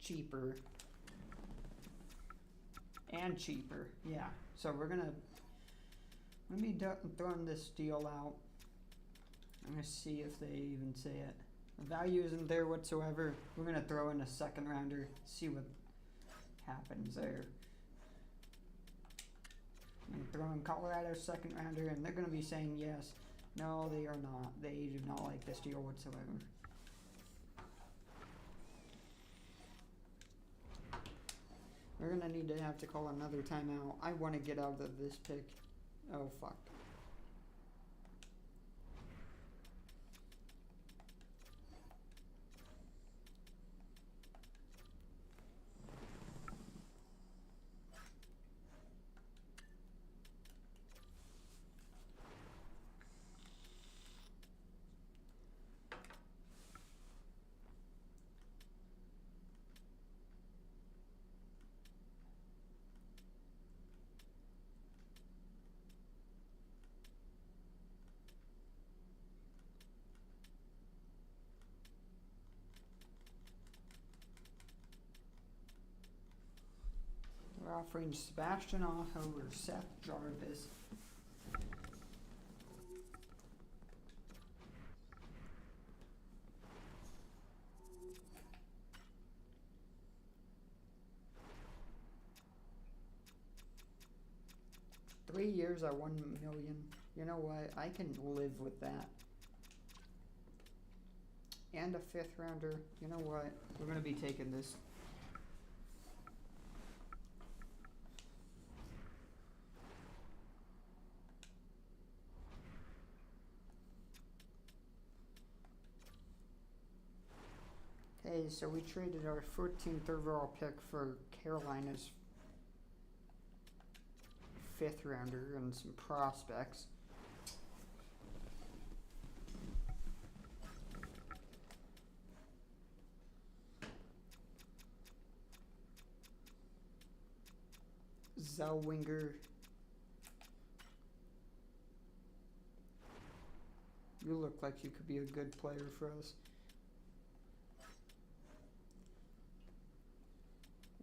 cheaper, yeah. So we're gonna be throwing this deal out. I'm gonna see if they even say it. The value isn't there whatsoever. We're gonna throw in a second rounder, see what happens there. I'm gonna throw in Colorado's second rounder, and they're gonna be saying yes. No, they are not. They do not like this deal whatsoever. We're gonna need to have to call another timeout. I want to get out of this pick. Oh, fuck. We're offering Sebastian Aho or Seth Jarvis. Three years at $1 million. You know what? I can live with that. And a 5th rounder. You know what? We're gonna be taking this. Okay, so we traded our 14th overall pick for Carolina's 5th rounder and some prospects. Zellweger. You look like you could be a good player for us.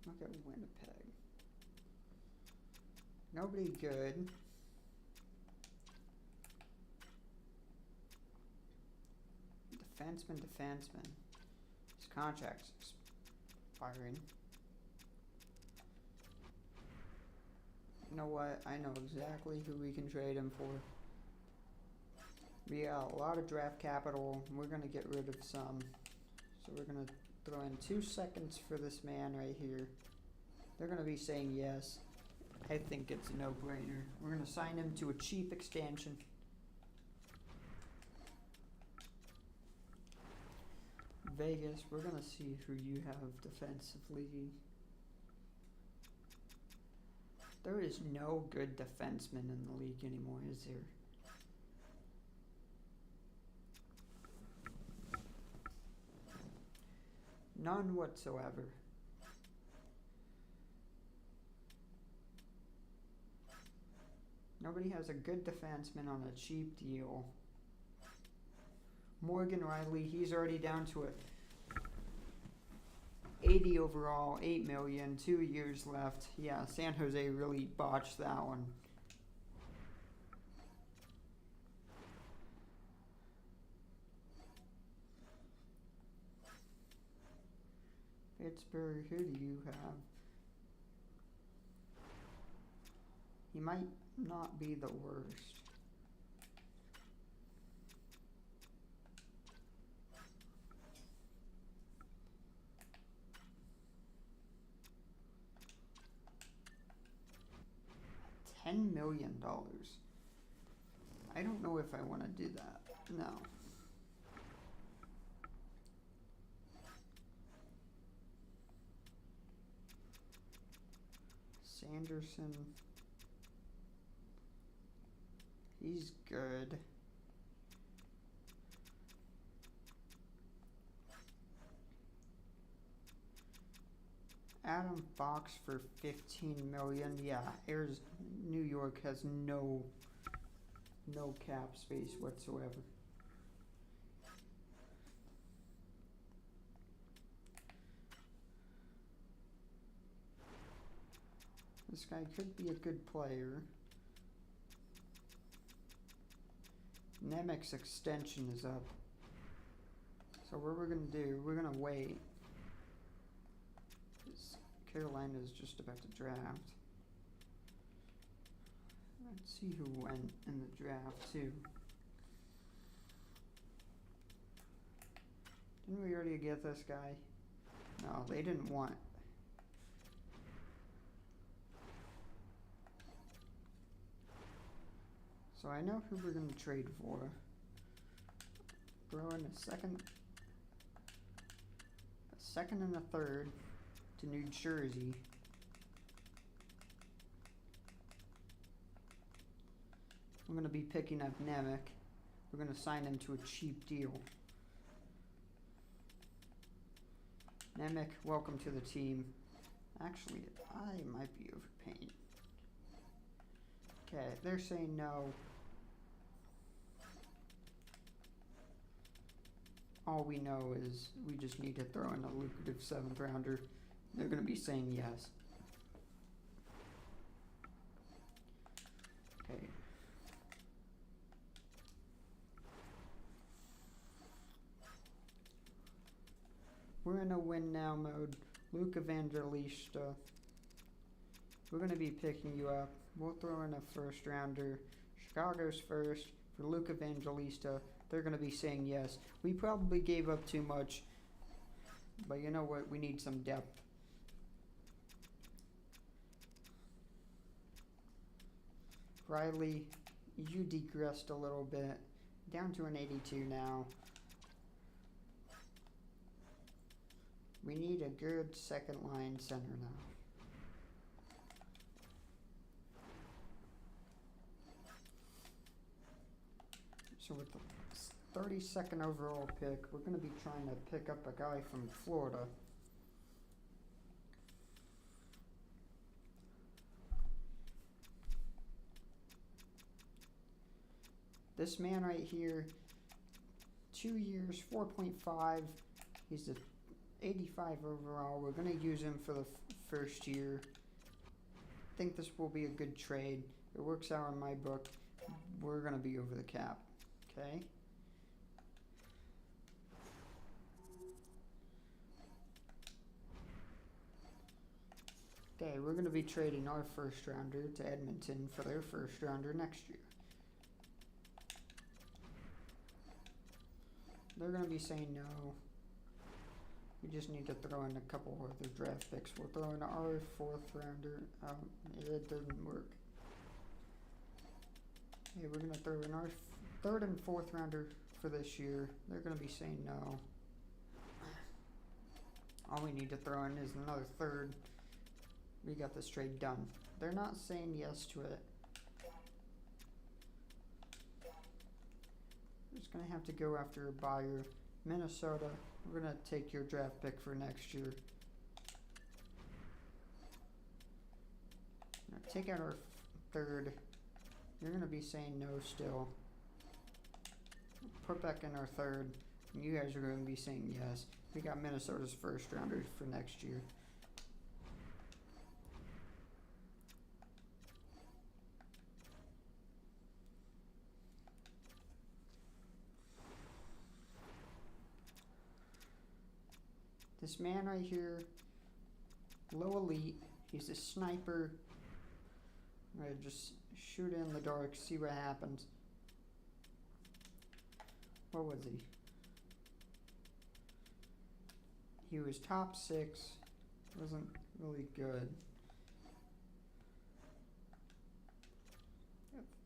Look at Winnipeg. Nobody good. Defenseman. His contract's expiring. You know what? I know exactly who we can trade him for. We got a lot of draft capital. We're going to get rid of some. So we're going to throw in 2 seconds for this man right here. They're going to be saying yes. I think it's a no-brainer. We're going to sign him to a cheap extension. Vegas, we're going to see who you have defensively. There is no good defenseman in the league anymore, is there? None whatsoever. Nobody has a good defenseman on a cheap deal. Morgan Riley, he's already down to a 80 overall, 8 million, 2 years left. Yeah, San Jose really botched that one. Pittsburgh, who do you have? He might not be the worst. $10 million. I don't know if I want to do that. No. Sanderson. He's good. Adam Fox for 15 million. Yeah, New York has no cap space whatsoever. This guy could be a good player. Nemec's extension is up. So what we're going to do, we're going to wait. Carolina is just about to draft. Let's see who went in the draft too. Didn't we already get this guy? No, they didn't want. So I know who we're going to trade for. Throw in a second and a third to New Jersey. I'm going to be picking up Nemec. We're going to sign him to a cheap deal. Nemec, welcome to the team. Actually, I might be overpaying. Okay, they're saying no. All we know is we just need to throw in a lucrative 7th rounder. They're going to be saying yes. Okay. We're in a win now mode. Luke Evangelista. We're going to be picking you up. We'll throw in a 1st rounder. Chicago's first for Luke Evangelista. They're going to be saying yes. We probably gave up too much. But you know what? We need some depth. Riley, you degressed a little bit. Down to an 82 now. We need a good second line center now. So with the 32nd overall pick, we're going to be trying to pick up a guy from Florida. This man right here, 2 years, 4.5. He's a 85 overall. We're going to use him for the first year. I think this will be a good trade. It works out in my book. We're going to be over the cap. Okay. Okay, we're going to be trading our 1st rounder to Edmonton for their 1st rounder next year. They're going to be saying no. We just need to throw in a couple other draft picks. We'll throw in our 4th rounder. It didn't work. Okay, we're going to throw in our 3rd and 4th rounder for this year. They're going to be saying no. All we need to throw in is another 3rd. We got this trade done. They're not saying yes to it. We're just going to have to go after a buyer. Minnesota, we're going to take your draft pick for next year. Now take out our 3rd. You're going to be saying no still. Put back in our 3rd. And you guys are going to be saying yes. We got Minnesota's 1st rounder for next year. This man right here, low elite, he's a sniper. Alright, just shoot it in the dark, see what happens. What was he? He was top 6. Wasn't really good.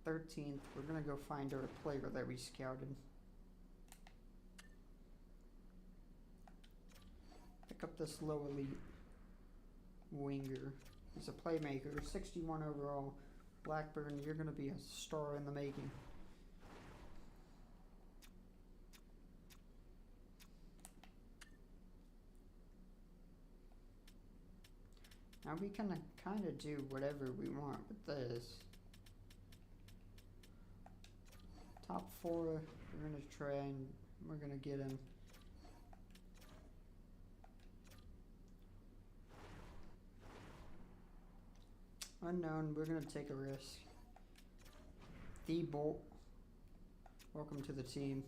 13th, we're gonna go find our player that we scouted. Pick up this low elite winger. He's a playmaker, 61 overall. Blackburn, you're gonna be a star in the making. Now we can kind of do whatever we want with this. Top 4, we're gonna try and we're gonna get him. Unknown, we're gonna take a risk. The Bolt, welcome to the team.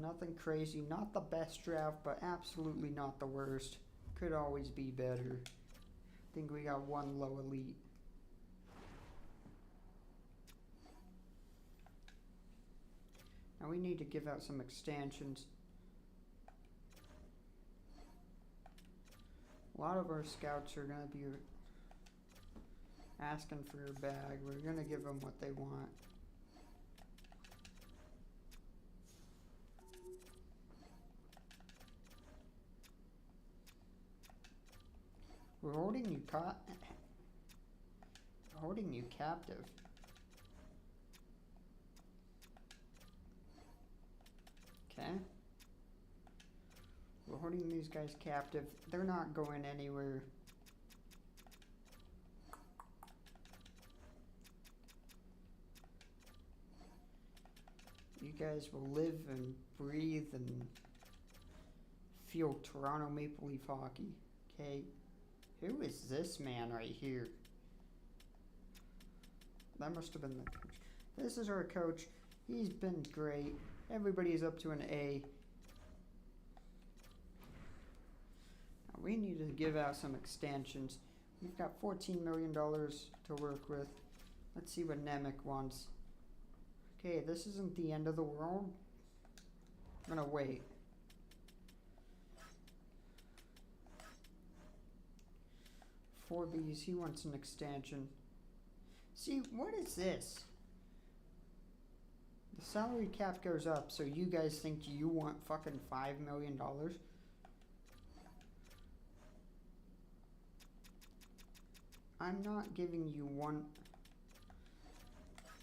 Nothing crazy, not the best draft, but absolutely not the worst. Could always be better. I think we got one low elite. Now we need to give out some extensions. A lot of our scouts are going to be asking for a bag. We're going to give them what they want. We're holding you captive. Okay. We're holding these guys captive. They're not going anywhere. You guys will live and breathe and feel Toronto Maple Leaf hockey. Okay. Who is this man right here? That must have been the coach. This is our coach. He's been great. Everybody's up to an A. Now we need to give out some extensions. We've got $14 million to work with. Let's see what Nemec wants. Okay, this isn't the end of the world. I'm gonna wait. Forbes, he wants an extension. See, what is this? The salary cap goes up, so you guys think you want fucking $5 million? I'm not giving you one.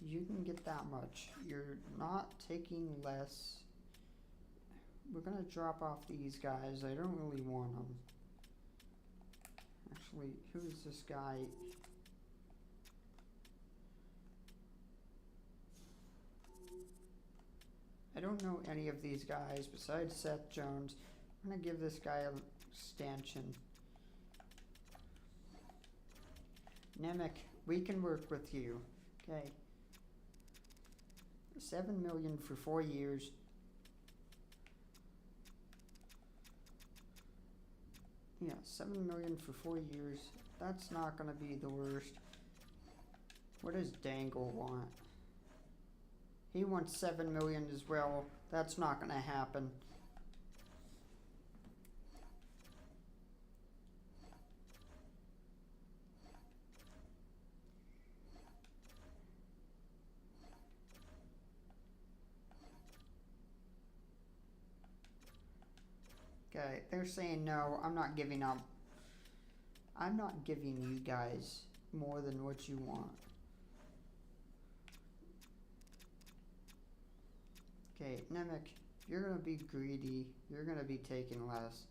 You can get that much. You're not taking less. We're gonna drop off these guys. I don't really want them. Actually, who's this guy? I don't know any of these guys besides Seth Jones. I'm gonna give this guy an extension. Nemec, we can work with you. Okay. $7 million for 4 years. Yeah, $7 million for 4 years. That's not gonna be the worst. What does Dangle want? He wants $7 million as well. That's not gonna happen. Okay, they're saying no, I'm not giving up. I'm not giving you guys more than what you want. Okay, Nemec, if you're gonna be greedy, you're gonna be taking less.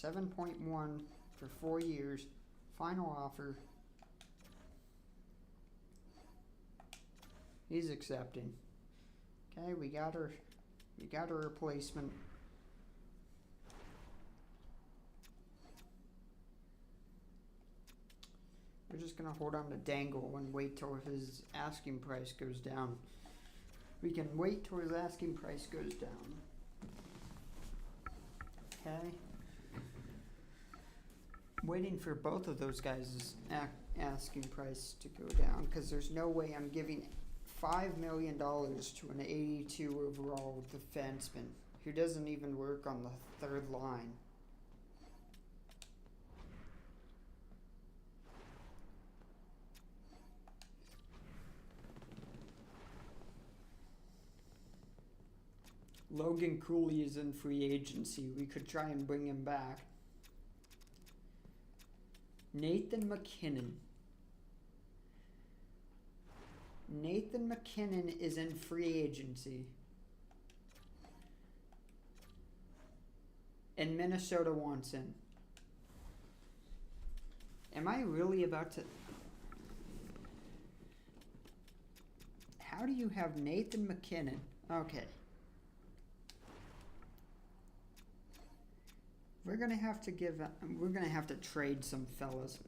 7.1 for 4 years. Final offer. He's accepting. Okay, we got her. We got a replacement. We're just gonna hold on to Dangle and wait till his asking price goes down. We can wait till his asking price goes down. Okay. waiting for both of those guys' asking price to go down because there's no way I'm giving $5 million to an 82 overall defenseman who doesn't even work on the third line. Logan Cooley is in free agency. We could try and bring him back. Nathan MacKinnon. Nathan MacKinnon is in free agency. And Minnesota wants him. Am I really about to... How do you have Nathan MacKinnon? Okay. We're gonna have to trade some fellas.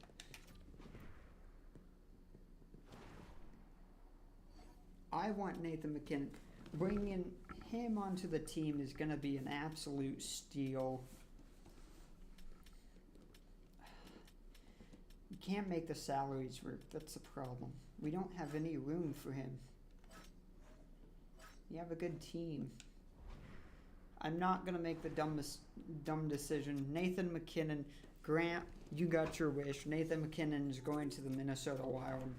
I want Nathan MacKinnon. Bringing him onto the team is gonna be an absolute steal. You can't make the salaries work. That's the problem. We don't have any room for him. You have a good team. I'm not going to make the dumb decision. Nathan MacKinnon, Grant, you got your wish. Nathan MacKinnon is going to the Minnesota Wild.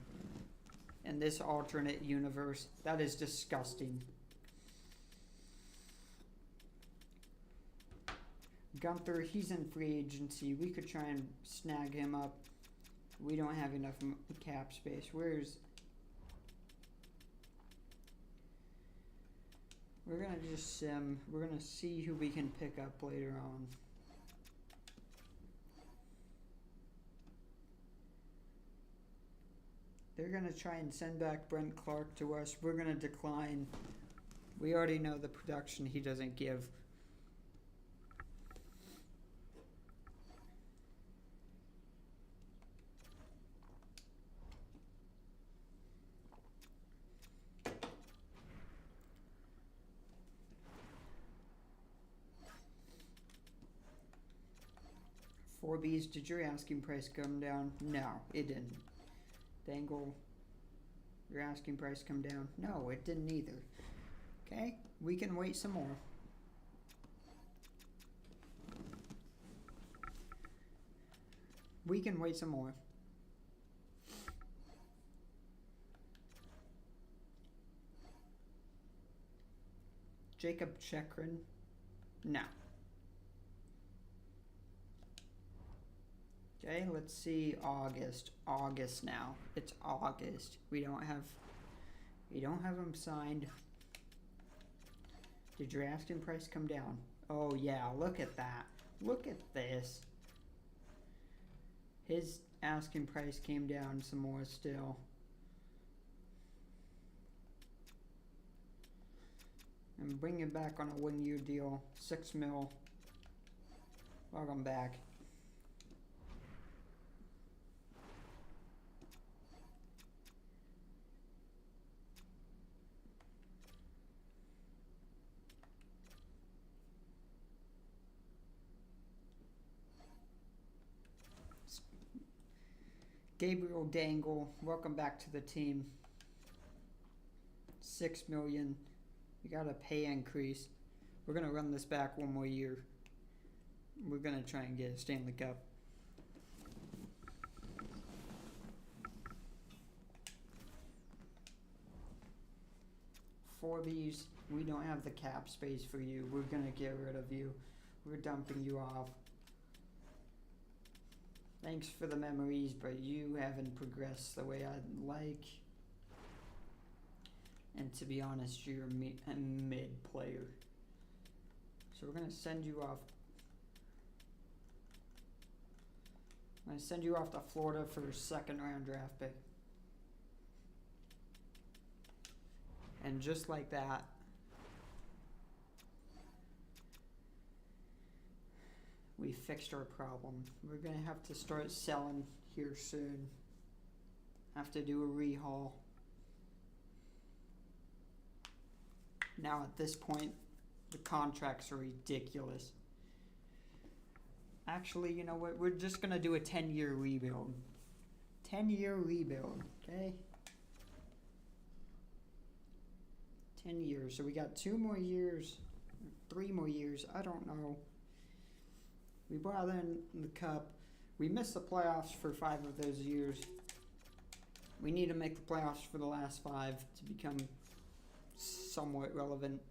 In this alternate universe, that is disgusting. Gunther, he's in free agency. We could try and snag him up. We don't have enough cap space. We're going to just sim. We're going to see who we can pick up later on. They're going to try and send back Brent Clark to us. We're going to decline. We already know the production he doesn't give. Forbes, did your asking price come down? No, it didn't. Dangle, your asking price come down? No, it didn't either. Okay, we can wait some more. We can wait some more. Jacob Chekrin? No. Okay, let's see August. August now. It's August. We don't have them signed. Did your asking price come down? Oh yeah, look at that. Look at this. His asking price came down some more still. And bring it back on a 1-year deal. $6 million. Welcome back. Gabriel Dangle, welcome back to the team. $6 million. You got a pay increase. We're gonna run this back one more year. We're gonna try and get a Stanley Cup. Forbes, we don't have the cap space for you. We're gonna get rid of you. We're dumping you off. Thanks for the memories, but you haven't progressed the way I'd like. And to be honest, you're a mid player. So we're going to send you off. I'm going to send you off to Florida for a 2nd round draft pick. And just like that, we fixed our problem. We're going to have to start selling here soon. Have to do a rehaul. Now at this point, the contracts are ridiculous. Actually, you know what? We're just gonna do a 10-year rebuild. 10-year rebuild, okay? 10 years. So we got 2 more years, 3 more years. I don't know. We brought in the cup. We missed the playoffs for 5 of those years. We need to make the playoffs for the last 5 to become somewhat relevant.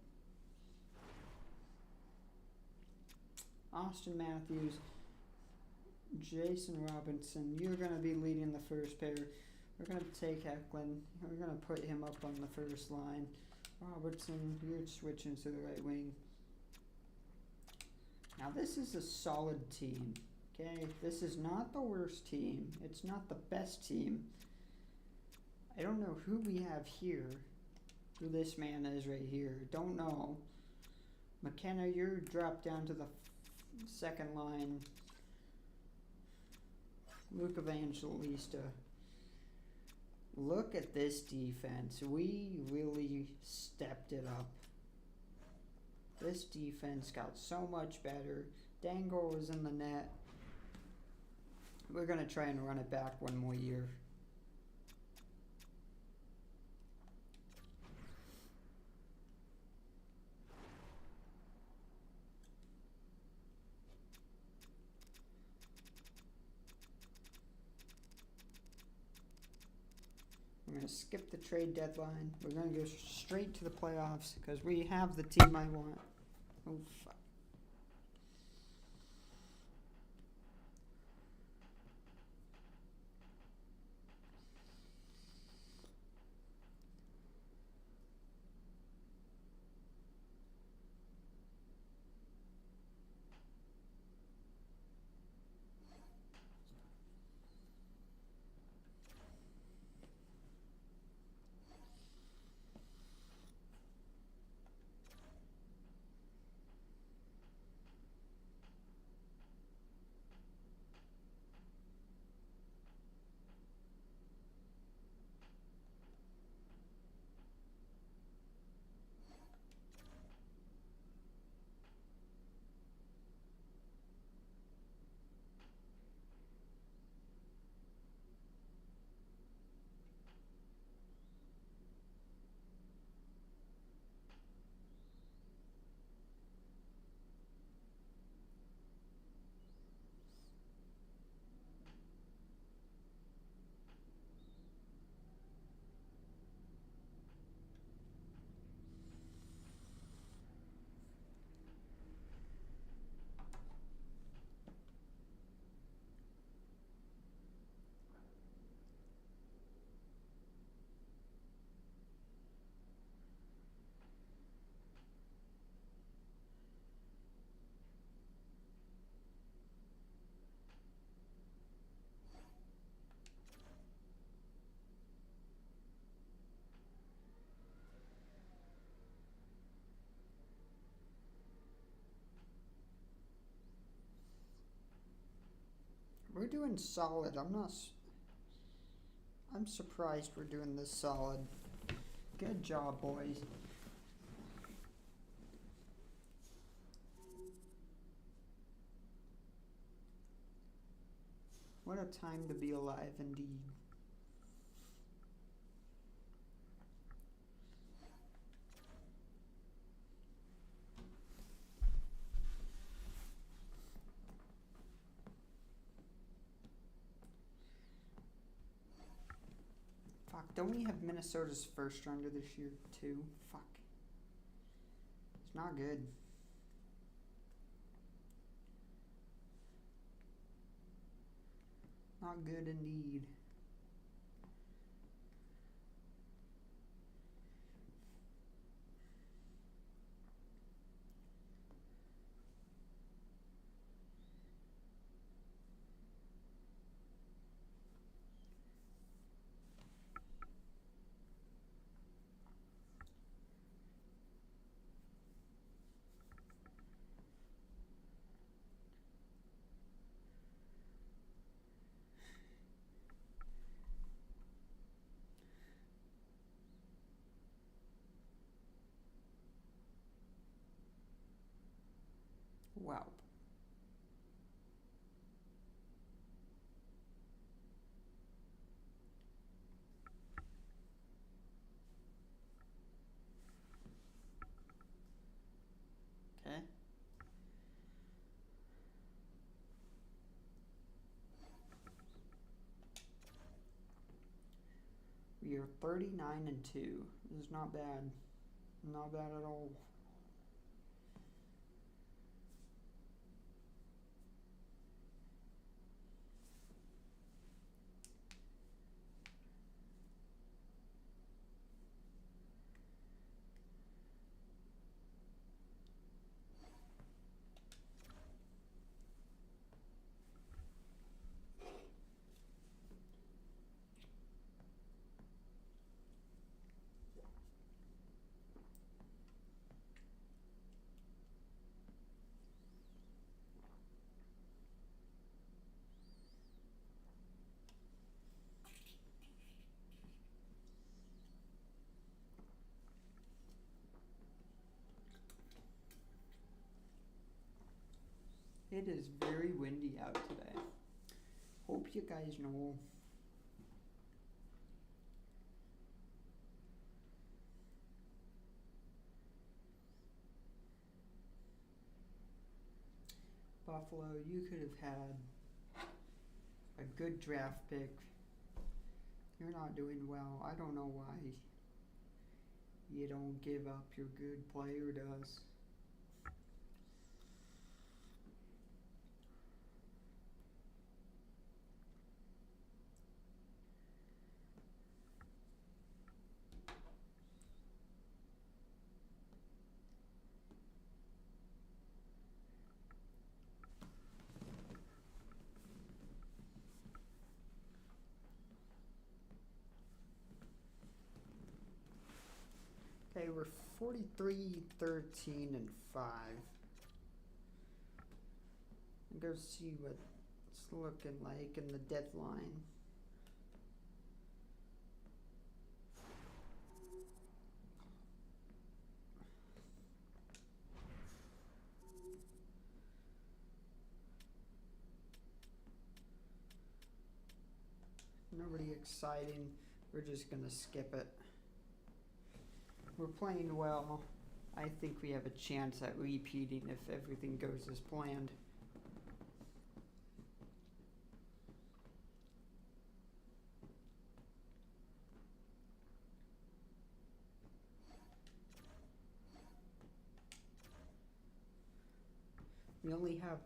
Austin Matthews, Jason Robinson, you're going to be leading the first pair. We're going to take Eklund. We're going to put him up on the first line. Robertson, you're switching to the right wing. Now this is a solid team, okay? This is not the worst team. It's not the best team. I don't know who we have here, who this man is right here. Don't know. McKenna, you're dropped down to the second line. Luke Evangelista. Look at this defense. We really stepped it up. This defense got so much better. Dangle was in the net. We're going to try and run it back one more year. We're going to skip the trade deadline. We're going to go straight to the playoffs because we have the team I want. Oh, fuck. We're doing solid. I'm surprised we're doing this solid. Good job, boys. What a time to be alive indeed. Fuck, don't we have Minnesota's first rounder this year too? Fuck. It's not good. Not good indeed. Wow. We are 39-2. This is not bad. Not bad at all. It is very windy out today. Hope you guys know. Buffalo, you could have had a good draft pick. You're not doing well. I don't know why you don't give up your good player to us. Okay, we're 43-13-5. Go see what it's looking like in the deadline. Nobody exciting. We're just gonna skip it. We're playing well. I think we have a chance at repeating if everything goes as planned. We only have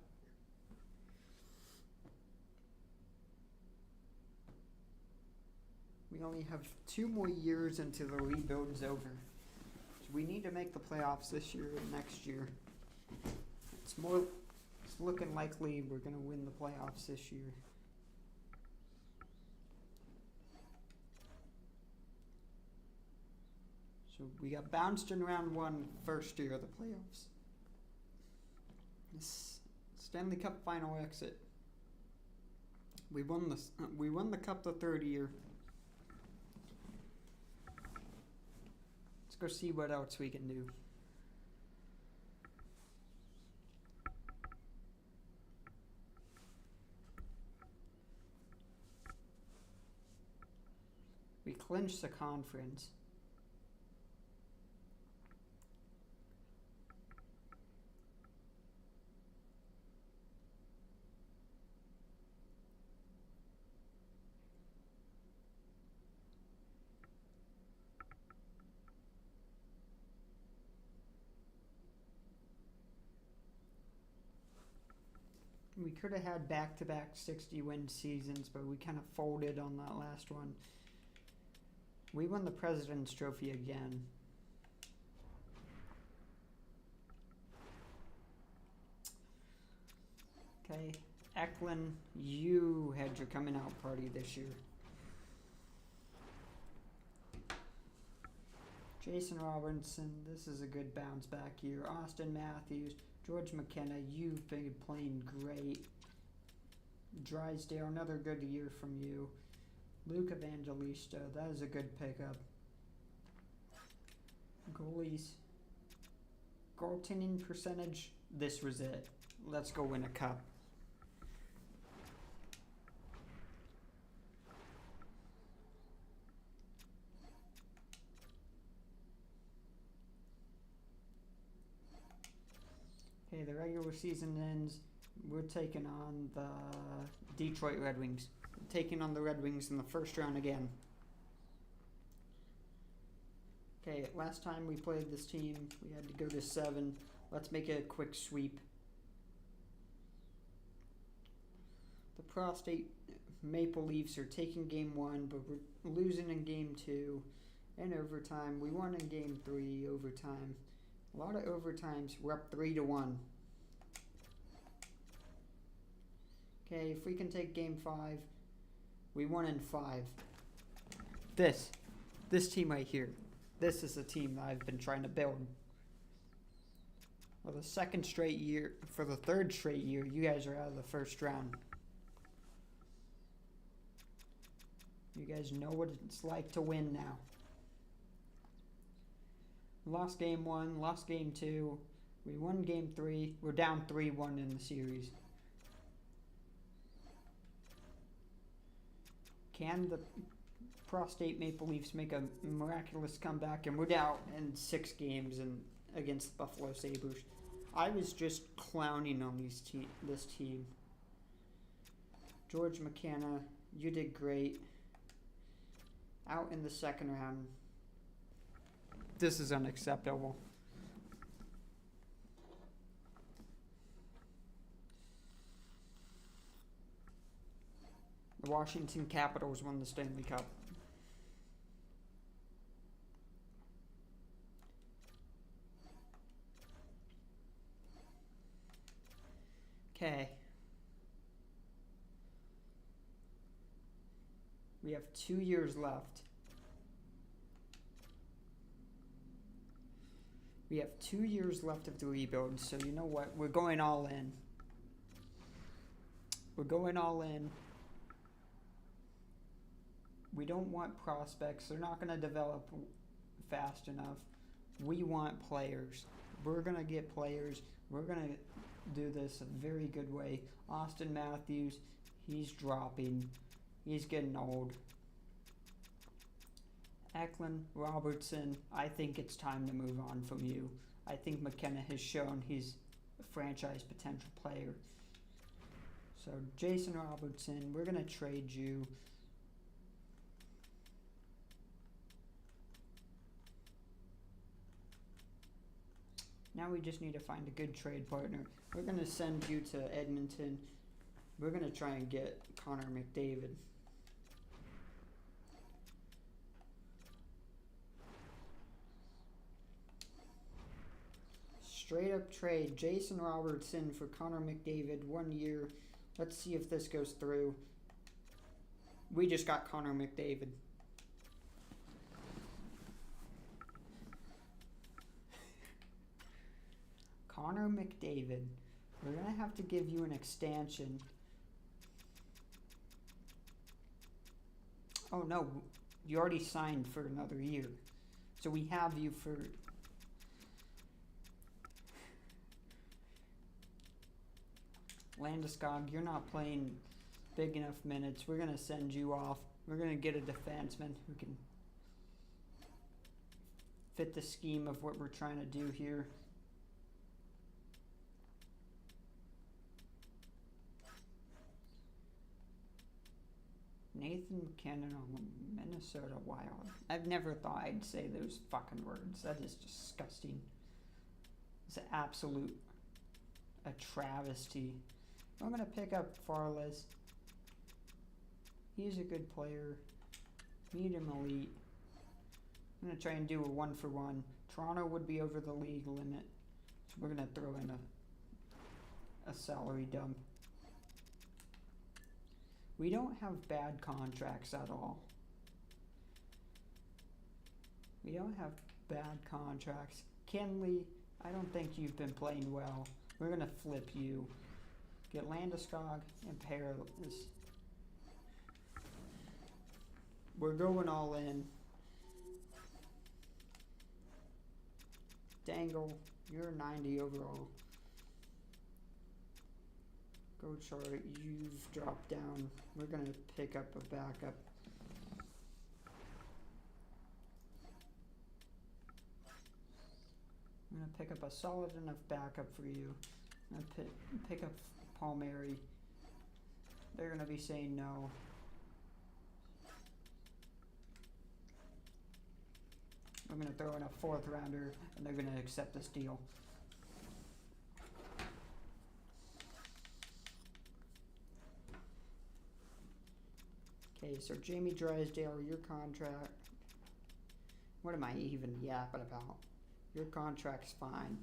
two more years until the rebuild is over. So we need to make the playoffs this year and next year. It's looking likely we're gonna win the playoffs this year. So we got bounced in round one, first year of the playoffs. This Stanley Cup final exit. We won the cup the third year. Let's go see what else we can do. We clinched the conference. We could have had back-to-back 60-win seasons, but we kind of folded on that last one. We won the President's Trophy again. Okay, Eklund, you had your coming out party this year. Jason Robinson, this is a good bounce back year. Austin Matthews, George McKenna, you've been playing great. Drysdale, another good year from you. Luke Evangelista, that is a good pickup. Goalies. Goaltending percentage, this was it. Let's go win a cup. Okay, the regular season ends. We're taking on the Detroit Red Wings. Taking on the Red Wings in the first round again. Okay, last time we played this team, we had to go to 7. Let's make it a quick sweep. The Prostate Maple Leafs are taking game 1, but we're losing in game 2 and overtime. We won in game 3, overtime. A lot of overtimes. We're up 3-1. Okay, if we can take game 5, we won in 5. This team right here. This is the team that I've been trying to build. For the third straight year, you guys are out of the first round. You guys know what it's like to win now. Lost game 1, lost game 2. We won game 3. We're down 3-1 in the series. Can the Prostate Maple Leafs make a miraculous comeback? And we're down in 6 games against the Buffalo Sabres. I was just clowning on this team. George McKenna, you did great. Out in the second round. This is unacceptable. The Washington Capitals won the Stanley Cup. Okay. We have 2 years left. We have 2 years left of the rebuild, so you know what? We're going all in. We're going all in. We don't want prospects. They're not going to develop fast enough. We want players. We're going to get players. We're going to do this a very good way. Austin Matthews, he's dropping. He's getting old. Eklund, Robertson, I think it's time to move on from you. I think McKenna has shown he's a franchise potential player. So Jason Robertson, we're going to trade you. Now we just need to find a good trade partner. We're going to send you to Edmonton. We're going to try and get Connor McDavid. Straight up trade. Jason Robertson for Connor McDavid, 1 year. Let's see if this goes through. We just got Connor McDavid. Connor McDavid. We're going to have to give you an extension. Oh no, you already signed for another year. So we have you for... Landeskog, you're not playing big enough minutes. We're going to send you off. We're going to get a defenseman who can fit the scheme of what we're trying to do here. Nathan McKinnon on the Minnesota Wild. I've never thought I'd say those fucking words. That is disgusting. It's an absolute a travesty. I'm going to pick up Farless. He's a good player. Medium elite. I'm going to try and do a 1-for-1. Toronto would be over the league limit. So we're going to throw in a salary dump. We don't have bad contracts at all. We don't have bad contracts. Kenley, I don't think you've been playing well. We're going to flip you. Get Landeskog and Perilous. We're going all in. Dangle, you're 90 overall. Go chart, you've dropped down. We're going to pick up a backup. I'm going to pick up a solid enough backup for you. I'm going to pick up Palmieri. They're going to be saying no. We're gonna throw in a 4th rounder, and they're gonna accept this deal. Okay, so Jamie Drysdale, your contract. What am I even yapping about? Your contract's fine.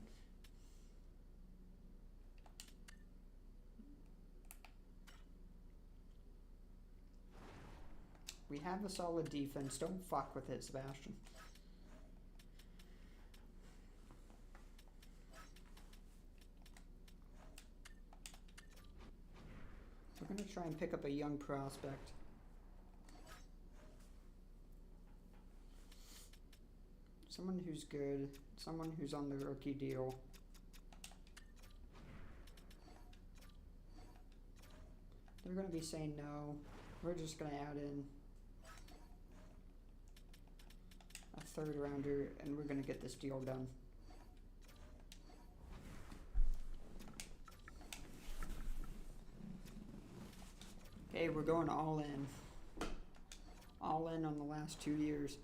We have a solid defense. Don't fuck with it, Sebastian. We're gonna try and pick up a young prospect. Someone who's good. Someone who's on the rookie deal. They're gonna be saying no. We're just gonna add in a 3rd rounder, and we're gonna get this deal done. Okay, we're going all in. All in on the last 2 years.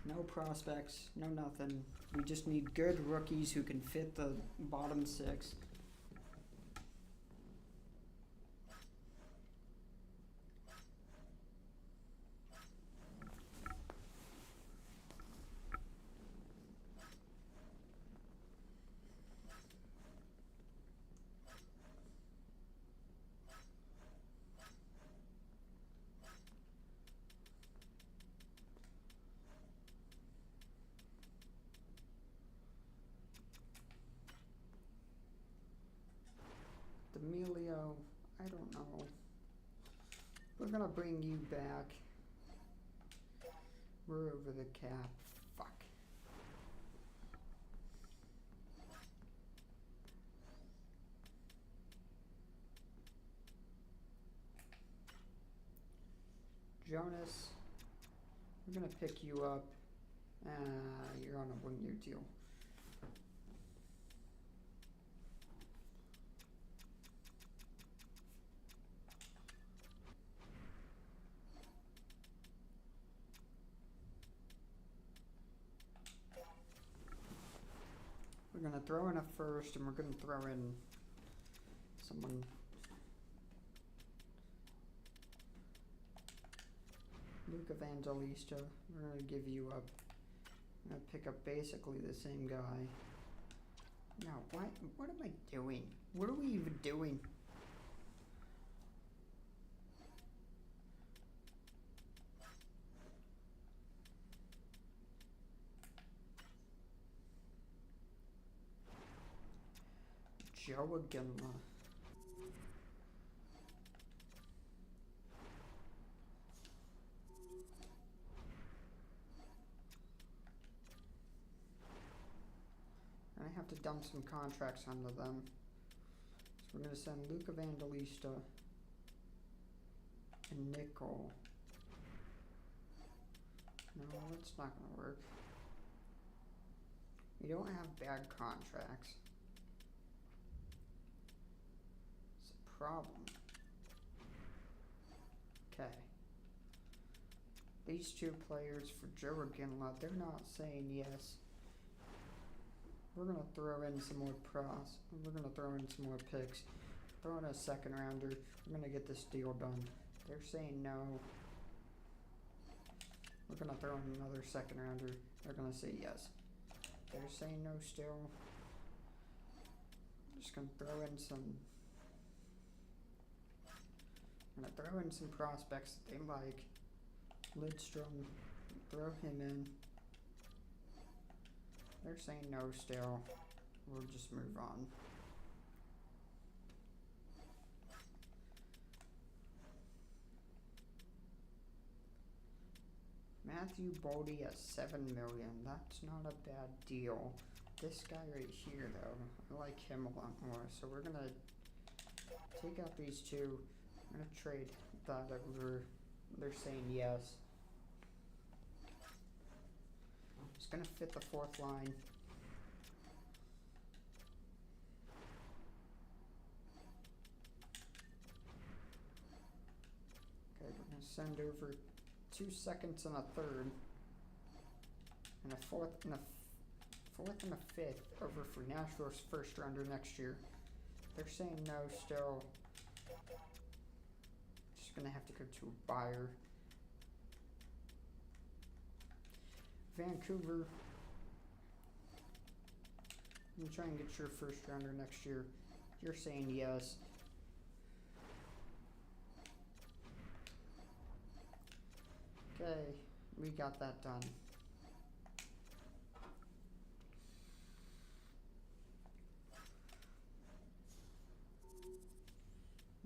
No prospects, no nothing. We just need good rookies who can fit the bottom 6. D'Amelio, I don't know. We're gonna bring you back. We're over the cap. Fuck. Jonas, we're gonna pick you up. You're on a 1-year deal. We're gonna throw in a 1st, and we're gonna throw in someone. Luke Evangelista. We're gonna give you up. I'm gonna pick up basically the same guy. Now, what am I doing? What are we even doing? Joe Aginla. I have to dump some contracts onto them. So we're going to send Luke Evangelista and Nickel. No, that's not going to work. We don't have bad contracts. It's a problem. Okay. These 2 players for Joe Aginla, they're not saying yes. We're going to throw in some more pros. We're going to throw in some more picks. Throw in a 2nd rounder. We're going to get this deal done. They're saying no. We're going to throw in another 2nd rounder. They're going to say yes. They're saying no still. I'm just going to throw in some. I'm going to throw in some prospects that they like. Lidstrom. Throw him in. They're saying no still. We'll just move on. Matthew Boldy at $7 million. That's not a bad deal. This guy right here, though, I like him a lot more. So we're gonna take out these 2. I'm gonna trade that over. They're saying yes. It's gonna fit the 4th line. Okay, we're gonna send over 2 seconds and a third, and a fourth and a fourth and a fifth over for Nashville's first rounder next year. They're saying no still. Just gonna have to go to a buyer. Vancouver, you try and get your first rounder next year. You're saying yes. Okay, we got that done.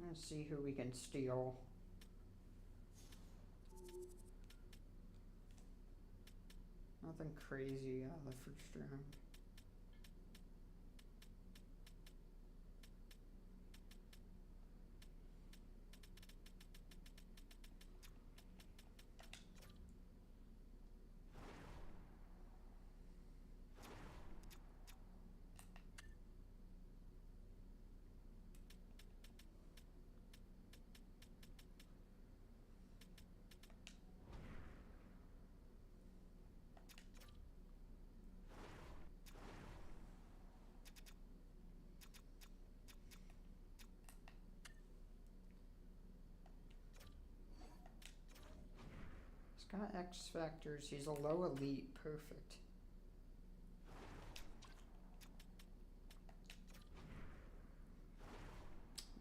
Let's see who we can steal. Nothing crazy out of the first round. Got X factors. He's a low elite. Perfect.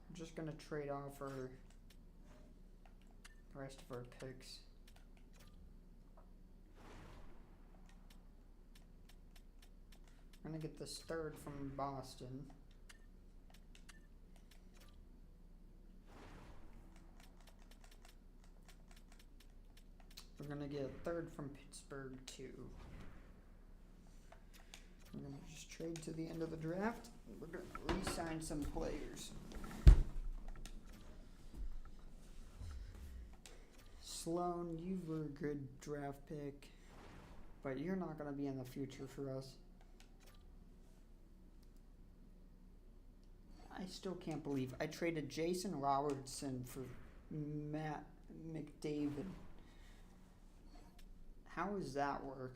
I'm just gonna trade off our rest of our picks. I'm gonna get this third from Boston. We're gonna get a third from Pittsburgh too. We're gonna just trade to the end of the draft. We're gonna re-sign some players. Sloan, you were a good draft pick, but you're not gonna be in the future for us. I still can't believe I traded Jason Robertson for Matt McDavid. How does that work?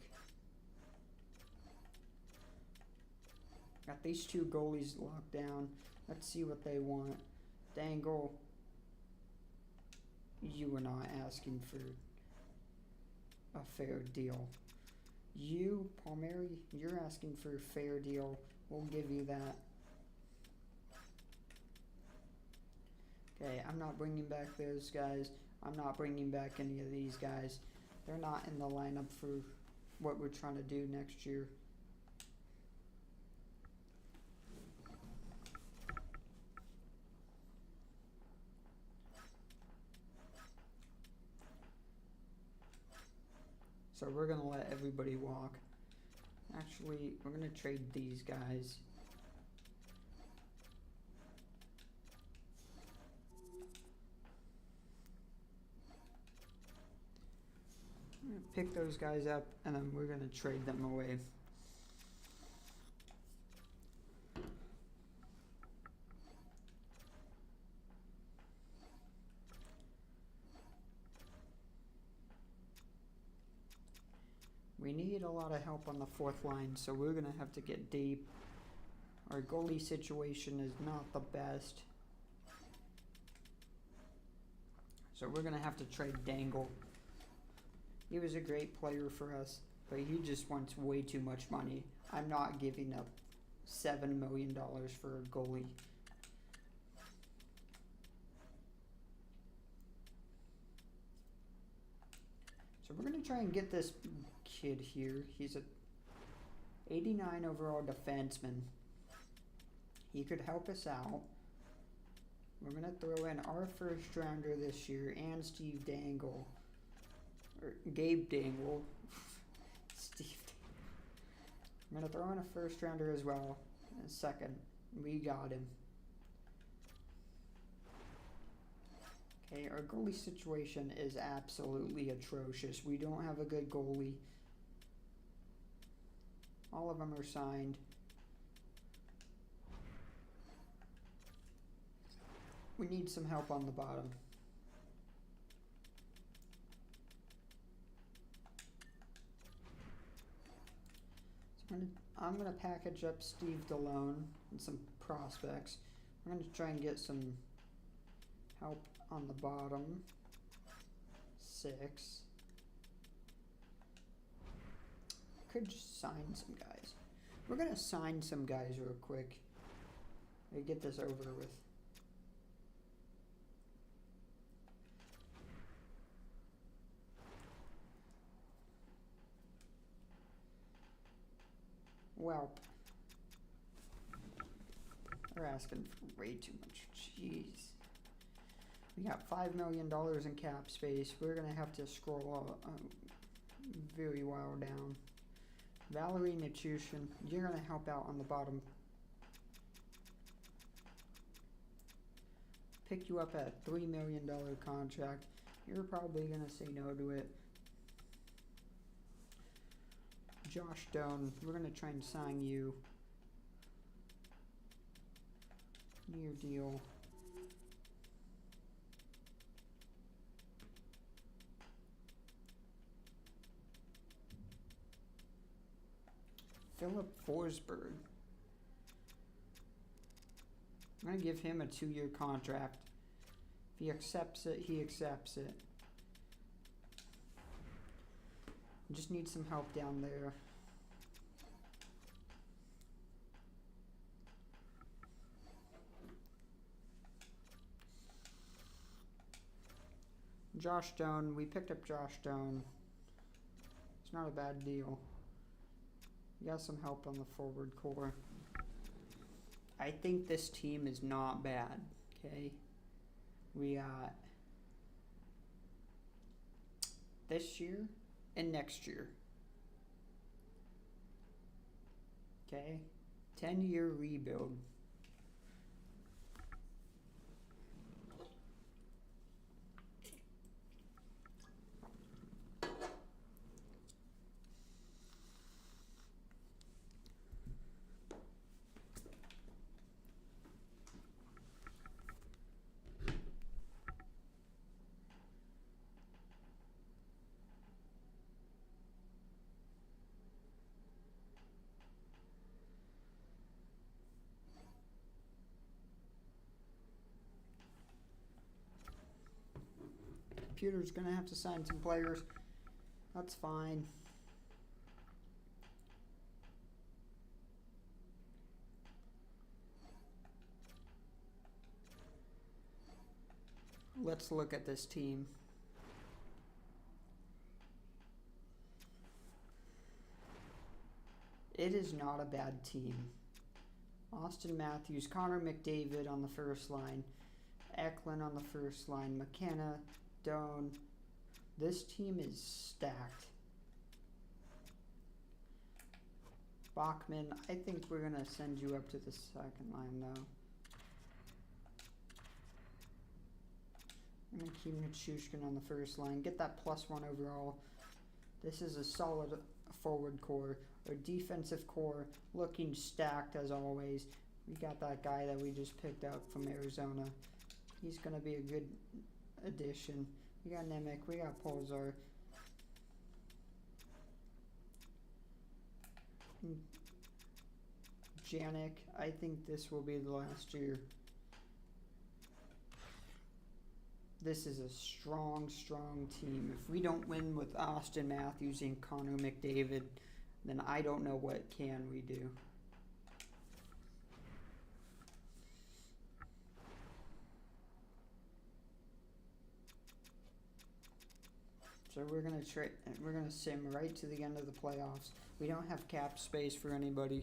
Got these two goalies locked down. Let's see what they want. Dangle, you are not asking for a fair deal. You, Palmieri, you're asking for a fair deal. We'll give you that. Okay, I'm not bringing back those guys. I'm not bringing back any of these guys. They're not in the lineup for what we're trying to do next year. So we're going to let everybody walk. Actually, we're going to trade these guys. Pick those guys up, and then we're going to trade them away. We need a lot of help on the fourth line, so we're going to have to get deep. Our goalie situation is not the best. So we're going to have to trade Dangle. He was a great player for us, but he just wants way too much money. I'm not giving up $7 million for a goalie. So we're going to try and get this kid here. He's a 89 overall defenseman. He could help us out. We're going to throw in our first rounder this year and Steve Dangle. Or Gabe Dangle. Steve Dangle. I'm going to throw in a first rounder as well. And second. We got him. Okay, our goalie situation is absolutely atrocious. We don't have a good goalie. All of them are signed. We need some help on the bottom. I'm gonna package up Steve DeLone and some prospects. I'm gonna try and get some help on the bottom. 6. Could just sign some guys. We're gonna sign some guys real quick. We get this over with. Well, they're asking for way too much. Jeez. We got $5 million in cap space. We're gonna have to scroll very well down. Valerie Nichushkin, you're gonna help out on the bottom. Pick you up at $3 million contract. You're probably gonna say no to it. Josh Doan, we're gonna try and sign you. Near deal. Philip Forsberg. I'm gonna give him a 2-year contract. If he accepts it, he accepts it. Just need some help down there. Josh Doan, we picked up Josh Doan. It's not a bad deal. We got some help on the forward core. I think this team is not bad, okay? We got this year and next year. Okay? 10-year rebuild. Computer's gonna have to sign some players. That's fine. Let's look at this team. It is not a bad team. Austin Matthews, Connor McDavid on the first line, Eklund on the first line, McKenna, Doan. This team is stacked. Bachman, I think we're going to send you up to the second line, though. I'm going to keep Nichushkin on the first line. Get that +1 overall. This is a solid forward core. Our defensive core looking stacked as always. We got that guy that we just picked up from Arizona. He's going to be a good addition. We got Nemec. We got Polzar. Janik, I think this will be the last year. This is a strong, strong team. If we don't win with Austin Matthews and Connor McDavid, then I don't know what can we do. So we're gonna sim right to the end of the playoffs. We don't have cap space for anybody.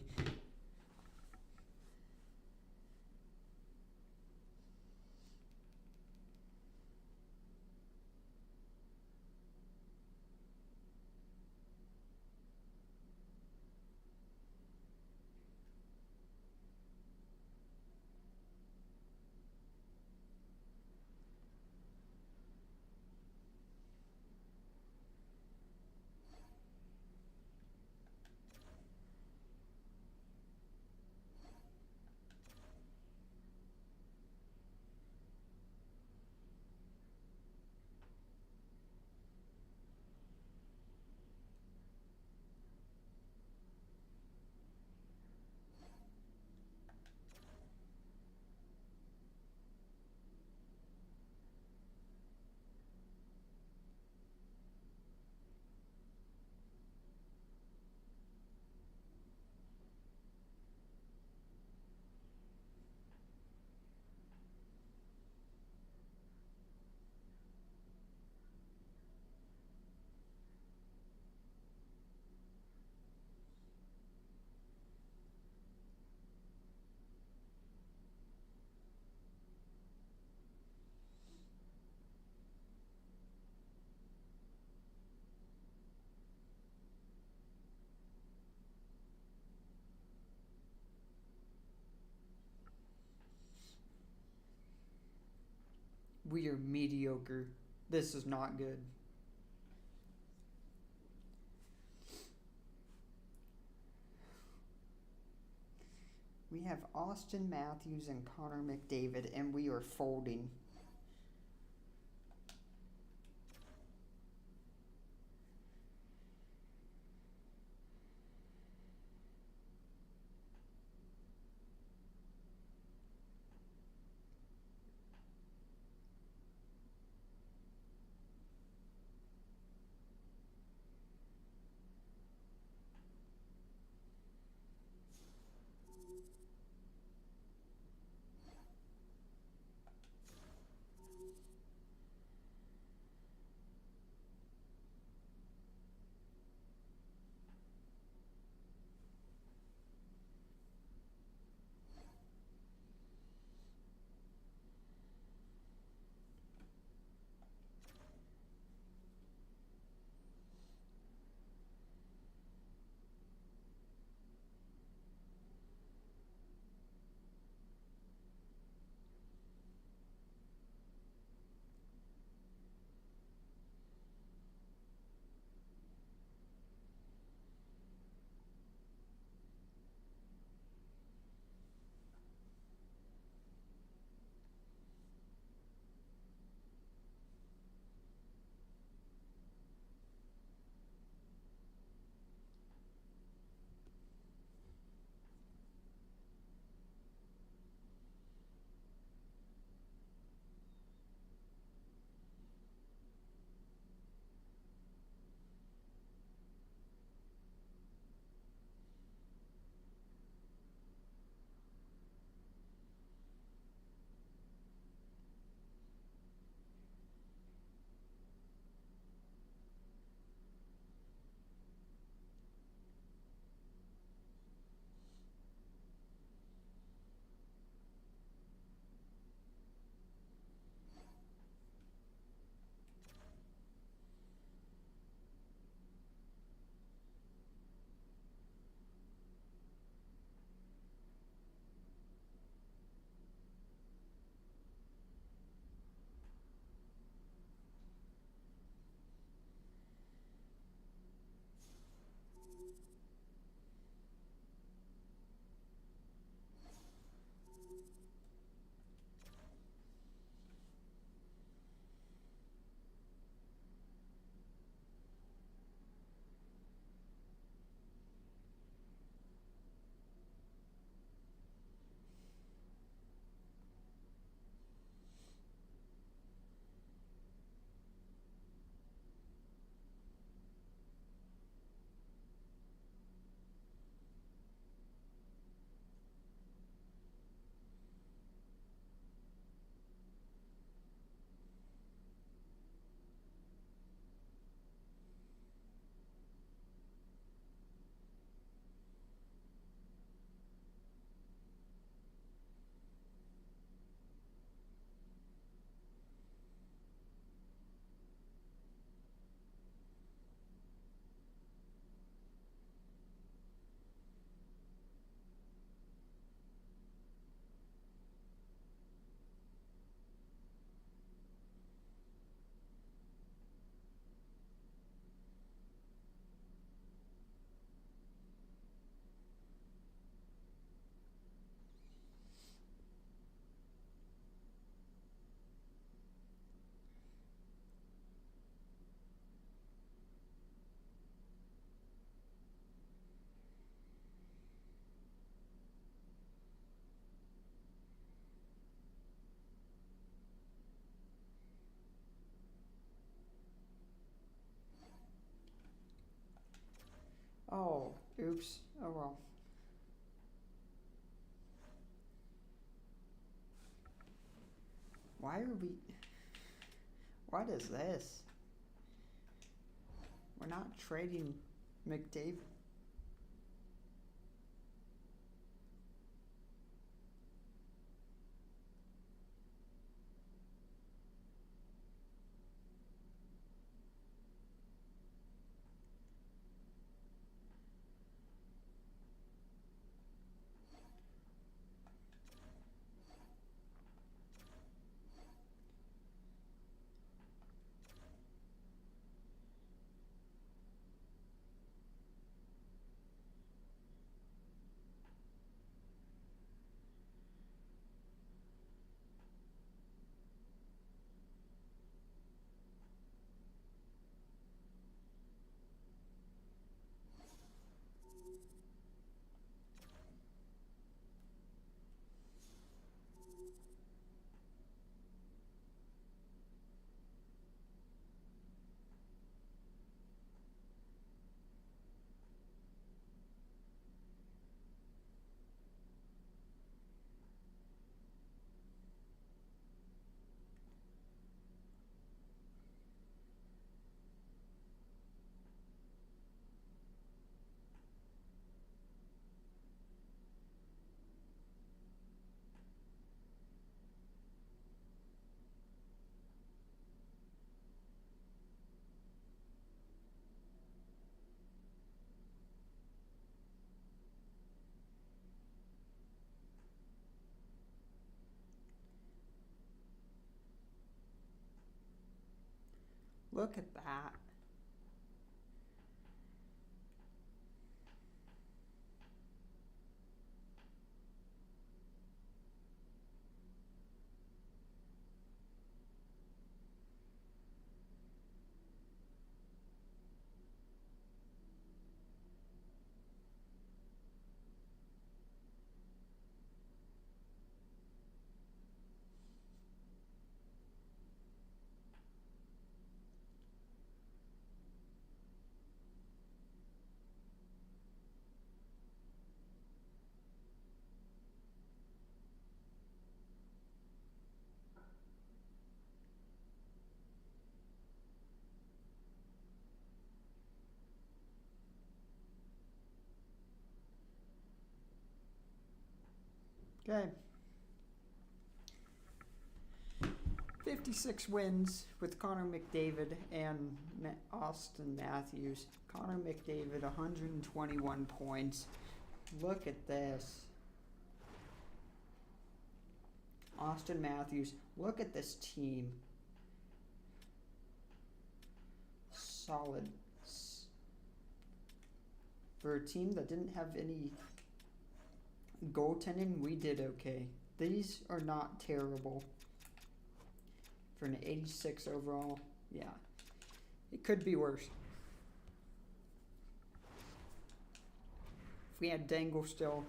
We are mediocre. This is not good. We have Austin Matthews and Connor McDavid, and we are folding. Oh, oops. Oh well. Why are we... What is this? We're not trading McDavid. Look at that. Okay. 56 wins with Connor McDavid and Austin Matthews. Connor McDavid, 121 points. Look at this. Austin Matthews, look at this team. Solid. For a team that didn't have any goaltending, we did okay. These are not terrible. For an 86 overall, yeah. It could be worse. If we had Dangle still,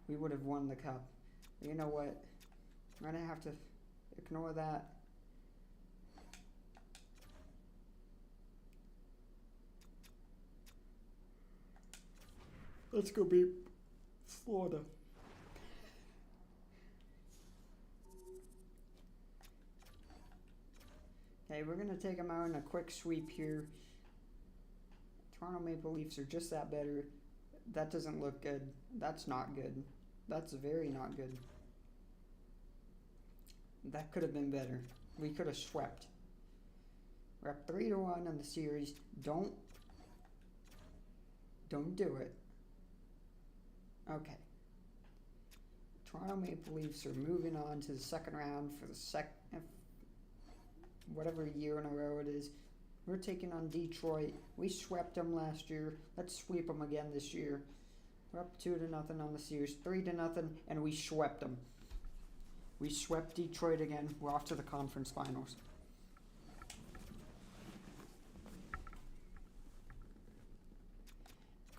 we would have won the cup. But you know what? I'm going to have to ignore that. Let's go beat Florida. Okay, we're going to take them out in a quick sweep here. Toronto Maple Leafs are just that better. That doesn't look good. That's not good. That's very not good. That could have been better. We could have swept. We're up 3-1 in the series. Don't do it. Okay. Toronto Maple Leafs are moving on to the second round for the whatever year in a row it is. We're taking on Detroit. We swept them last year. Let's sweep them again this year. We're up 2-0 on the series, 3-0, and we swept them. We swept Detroit again. We're off to the conference finals.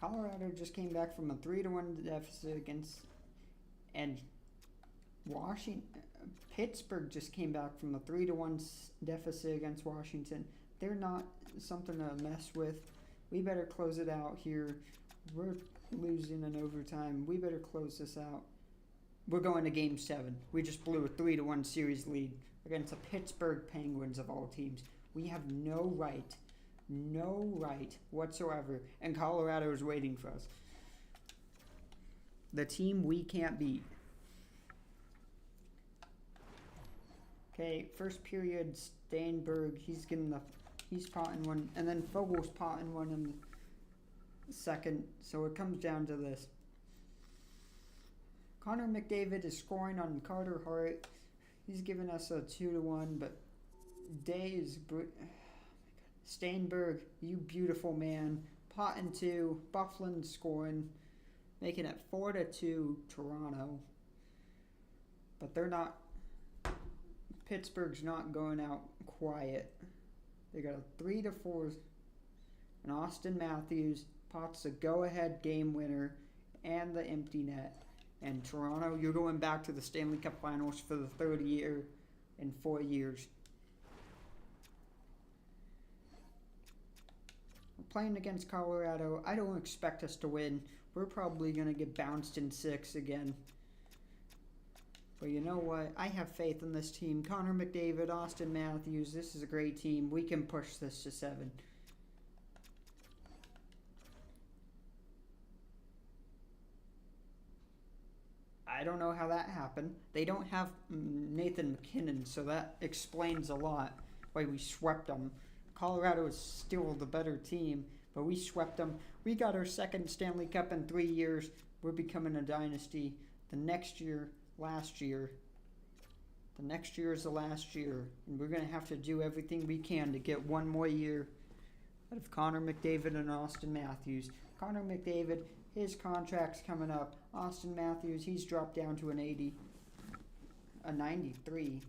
Colorado just came back from a 3-1 deficit against, and Pittsburgh just came back from a 3-1 deficit against Washington. They're not something to mess with. We better close it out here. We're losing in overtime. We better close this out. We're going to Game 7. We just blew a 3-1 series lead against the Pittsburgh Penguins of all teams. We have no right whatsoever, and Colorado is waiting for us. The team we can't beat. Okay, first period, Steinberg, he's potting one, and then Fogel's potting one in the second, so it comes down to this. Connor McDavid is scoring on Carter Hart. He's giving us a 2-1, but Day is... Steinberg, you beautiful man. Potting 2, Bufflin scoring, making it 4-2 Toronto. But they're not... Pittsburgh's not going out quiet. They got a 3-4, and Austin Matthews pots a go-ahead game winner and the empty net. And Toronto, you're going back to the Stanley Cup Finals for the third year in 4 years. We're playing against Colorado. I don't expect us to win. We're probably going to get bounced in 6 again. But you know what? I have faith in this team. Connor McDavid, Austin Matthews. This is a great team. We can push this to 7. I don't know how that happened. They don't have Nathan McKinnon, so that explains a lot why we swept them. Colorado is still the better team, but we swept them. We got our second Stanley Cup in 3 years. We're becoming a dynasty. The next year, last year, The next year is the last year, and we're going to have to do everything we can to get one more year out of Connor McDavid and Austin Matthews. Connor McDavid, his contract's coming up. Austin Matthews, he's dropped down to an 80, a 93.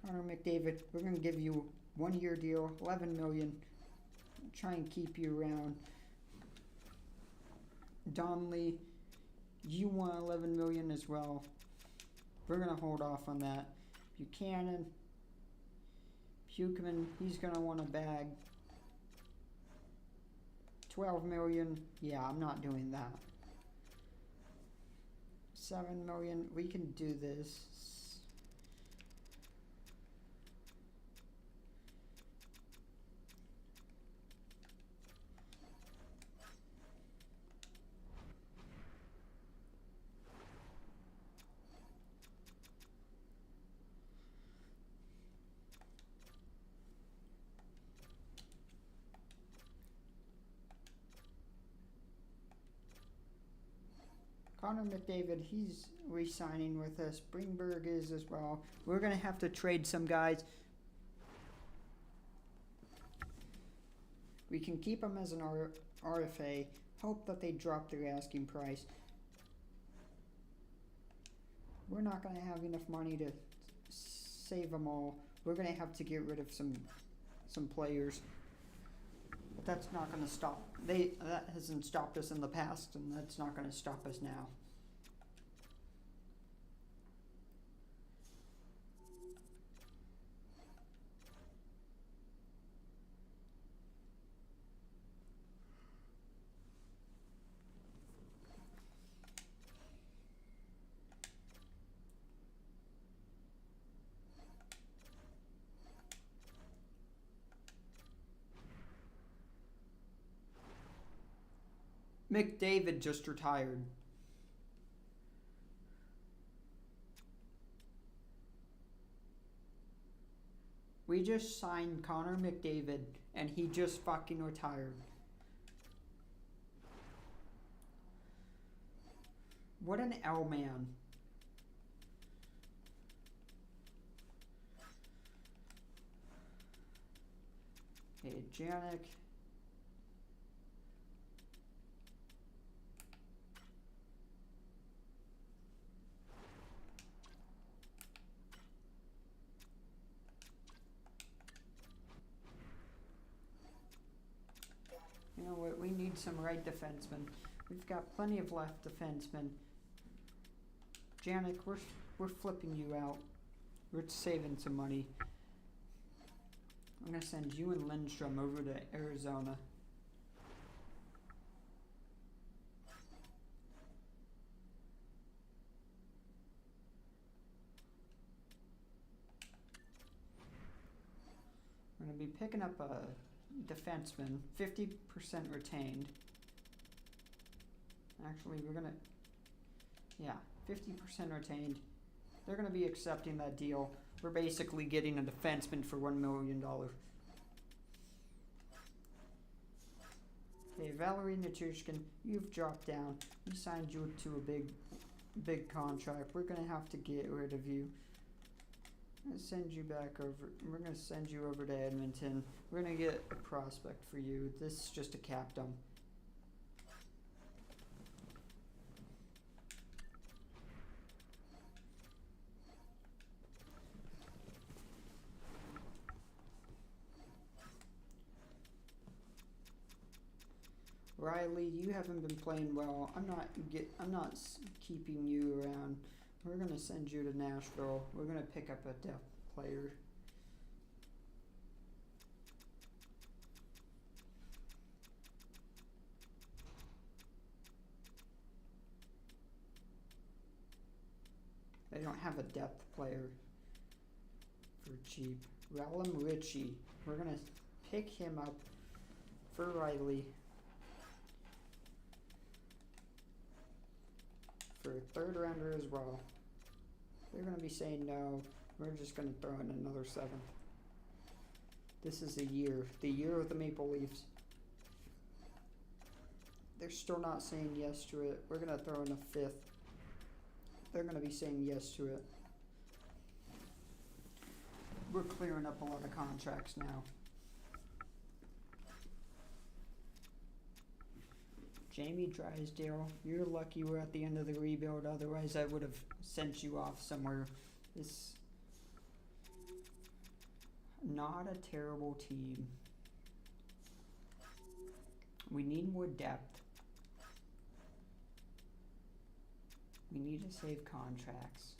Connor McDavid, we're going to give you 1 year deal, $11 million. Try and keep you around. Donnelly, you want $11 million as well. We're going to hold off on that. Buchanan, Buchman, he's going to want a bag. $12 million, yeah, I'm not doing that. $7 million, we can do this. Connor McDavid, he's re-signing with us. Bringberg is as well. We're going to have to trade some guys. We can keep them as an RFA. Hope that they drop their asking price. We're not going to have enough money to save them all. We're going to have to get rid of some players. But that's not going to stop. That hasn't stopped us in the past, and that's not going to stop us now. McDavid just retired. We just signed Connor McDavid, and he just fucking retired. What an L man. Okay, Janik. You know what? We need some right defensemen. We've got plenty of left defensemen. Janik, we're flipping you out. We're saving some money. I'm gonna send you and Lindstrom over to Arizona. We're gonna be picking up a defenseman, 50% retained. Actually, we're gonna, yeah, 50% retained. They're gonna be accepting that deal. We're basically getting a defenseman for $1 million. Okay, Valerie Nichushkin, you've dropped down. We signed you to a big contract. We're gonna have to get rid of you. I'm gonna send you back over. We're gonna send you over to Edmonton. We're gonna get a prospect for you. This is just a cap dump. Riley, you haven't been playing well. I'm not keeping you around. We're gonna send you to Nashville. We're gonna pick up a depth player. They don't have a depth player for cheap. Rallum Ritchie. We're gonna pick him up for Riley for a third rounder as well. They're gonna be saying no. We're just gonna throw in another 7th. This is the year of the Maple Leafs. They're still not saying yes to it. We're gonna throw in a 5th. They're gonna be saying yes to it. we're clearing up a lot of contracts now. Jamie Drysdale, you're lucky we're at the end of the rebuild, otherwise I would have sent you off somewhere. It's not a terrible team. We need more depth. We need to save contracts.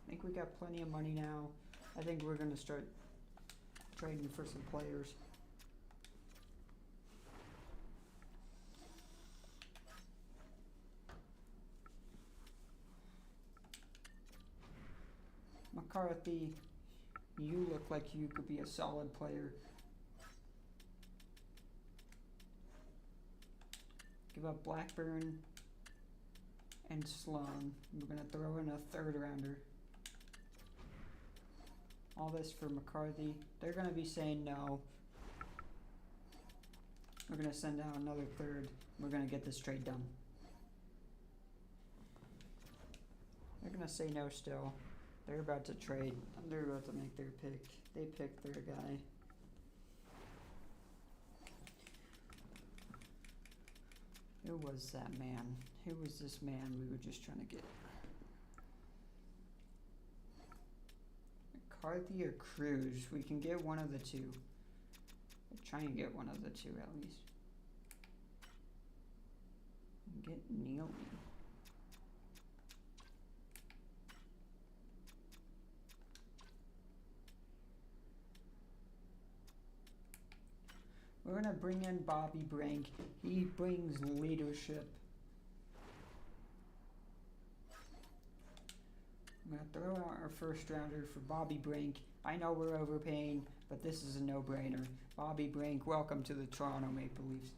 I think we got plenty of money now. I think we're gonna start trading for some players. McCarthy, you look like you could be a solid player. Give up Blackburn and Sloan. We're gonna throw in a third rounder. All this for McCarthy. They're gonna be saying no. We're gonna send out another third. We're gonna get this trade done. They're gonna say no still. They're about to trade. They're about to make their pick. They picked their guy. Who was that man? Who was this man we were just trying to get? McCarthy or Cruz? We can get one of the two. Try and get one of the two at least. Get Neely. We're gonna bring in Bobby Brink. He brings leadership. I'm gonna throw out our first rounder for Bobby Brink. I know we're overpaying, but this is a no-brainer. Bobby Brink, welcome to the Toronto Maple Leafs.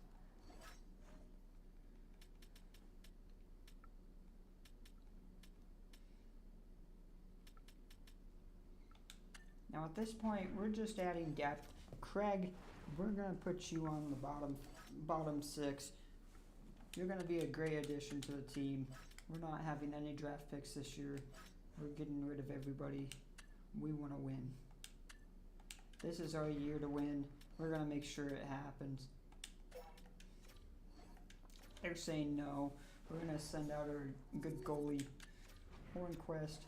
Now at this point, we're just adding depth. Craig, we're gonna put you on the bottom six. You're gonna be a great addition to the team. We're not having any draft picks this year. We're getting rid of everybody. We want to win. This is our year to win. We're gonna make sure it happens. They're saying no. We're gonna send out our good goalie, Hornquist,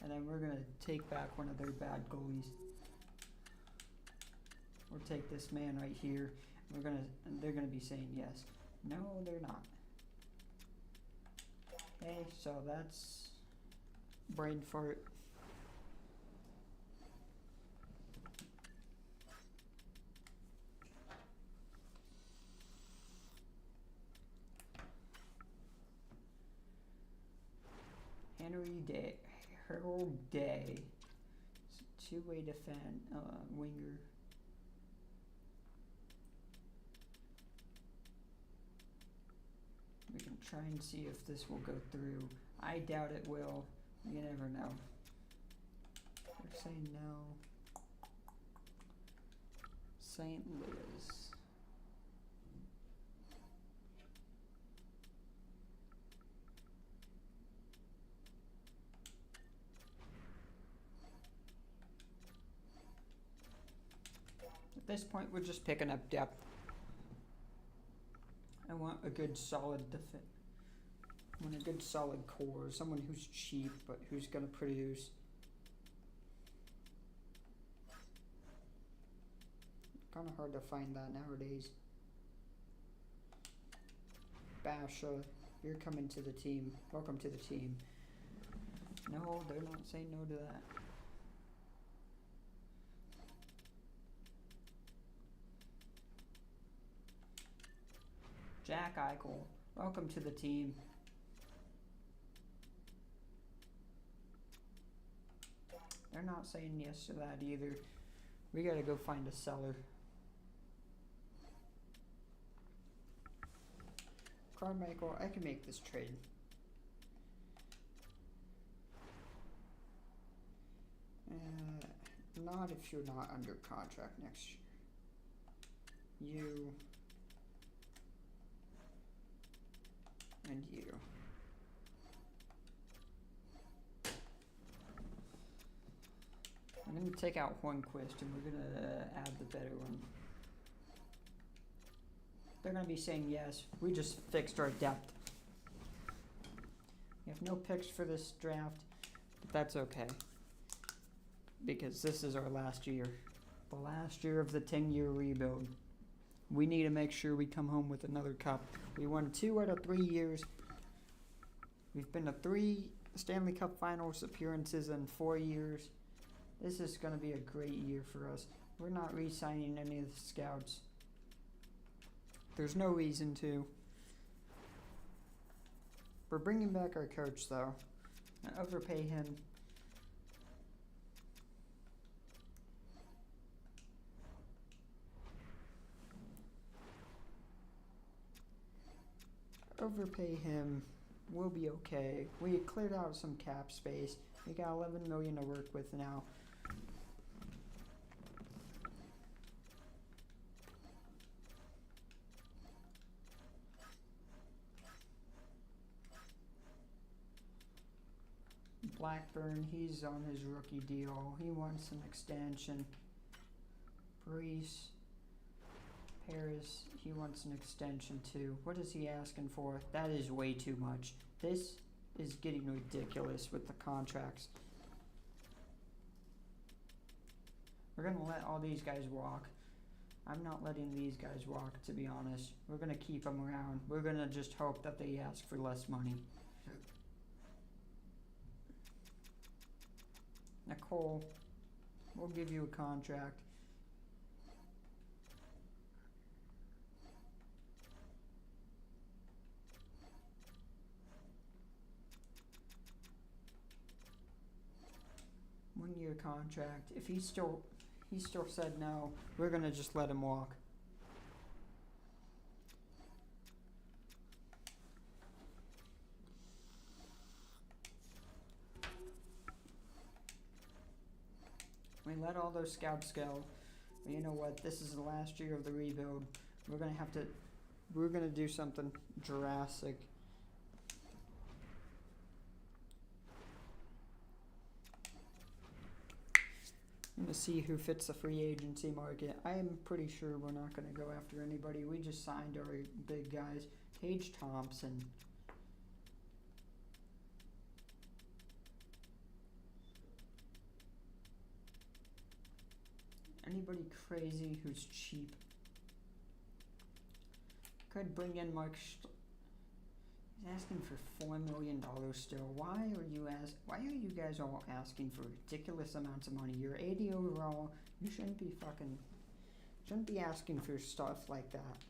and then we're gonna take back one of their bad goalies. We'll take this man right here. They're gonna be saying yes. No, they're not. Okay, so that's brain fart. Harold Day. It's a two-way defend winger. We can try and see if this will go through. I doubt it will. You never know. They're saying no. St. Louis. At this point, we're just picking up depth. I want a good solid defense. I want a good solid core. Someone who's cheap, but who's going to produce. Kind of hard to find that nowadays. Basha, you're coming to the team. Welcome to the team. No, they're not saying no to that. Jack Eichel, welcome to the team. They're not saying yes to that either. We gotta go find a seller. Carmichael, I can make this trade. Not if you're not under contract next year. you, and you. I'm going to take out Hornquist and we're going to add the better one. They're going to be saying yes. We just fixed our depth. We have no picks for this draft, but that's okay. Because this is our last year. The last year of the 10-year rebuild. We need to make sure we come home with another cup. We won 2 out of 3 years. We've been to 3 Stanley Cup Finals appearances in 4 years. This is going to be a great year for us. We're not re-signing any of the scouts. There's no reason to. We're bringing back our coach, though. I overpay him. Overpay him. We'll be okay. We cleared out some cap space. We got 11 million to work with now. Blackburn, he's on his rookie deal. He wants an extension. Brees, Paris, he wants an extension too. What is he asking for? That is way too much. This is getting ridiculous with the contracts. We're going to let all these guys walk. I'm not letting these guys walk, to be honest. We're going to keep them around. We're going to just hope that they ask for less money. Nicole, we'll give you a contract. One-year contract. If he still said no, we're gonna just let him walk. We let all those scouts go. But you know what? This is the last year of the rebuild. We're gonna do something drastic. I'm gonna see who fits the free agency market. I am pretty sure we're not gonna go after anybody. We just signed our big guys. Tage Thompson. Anybody crazy who's cheap. Could bring in Mark. He's asking for $4 million still. Why are you guys all asking for ridiculous amounts of money? You're 80 overall. You shouldn't be asking for stuff like that.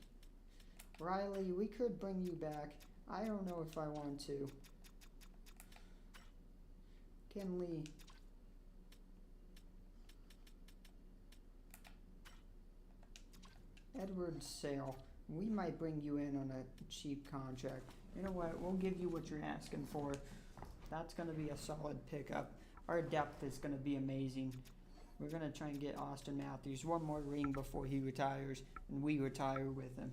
Riley, we could bring you back. I don't know if I want to. Ken Lee. Edward Sale. We might bring you in on a cheap contract. You know what? We'll give you what you're asking for. That's going to be a solid pickup. Our depth is going to be amazing. We're going to try and get Austin Matthews one more ring before he retires, and we retire with him.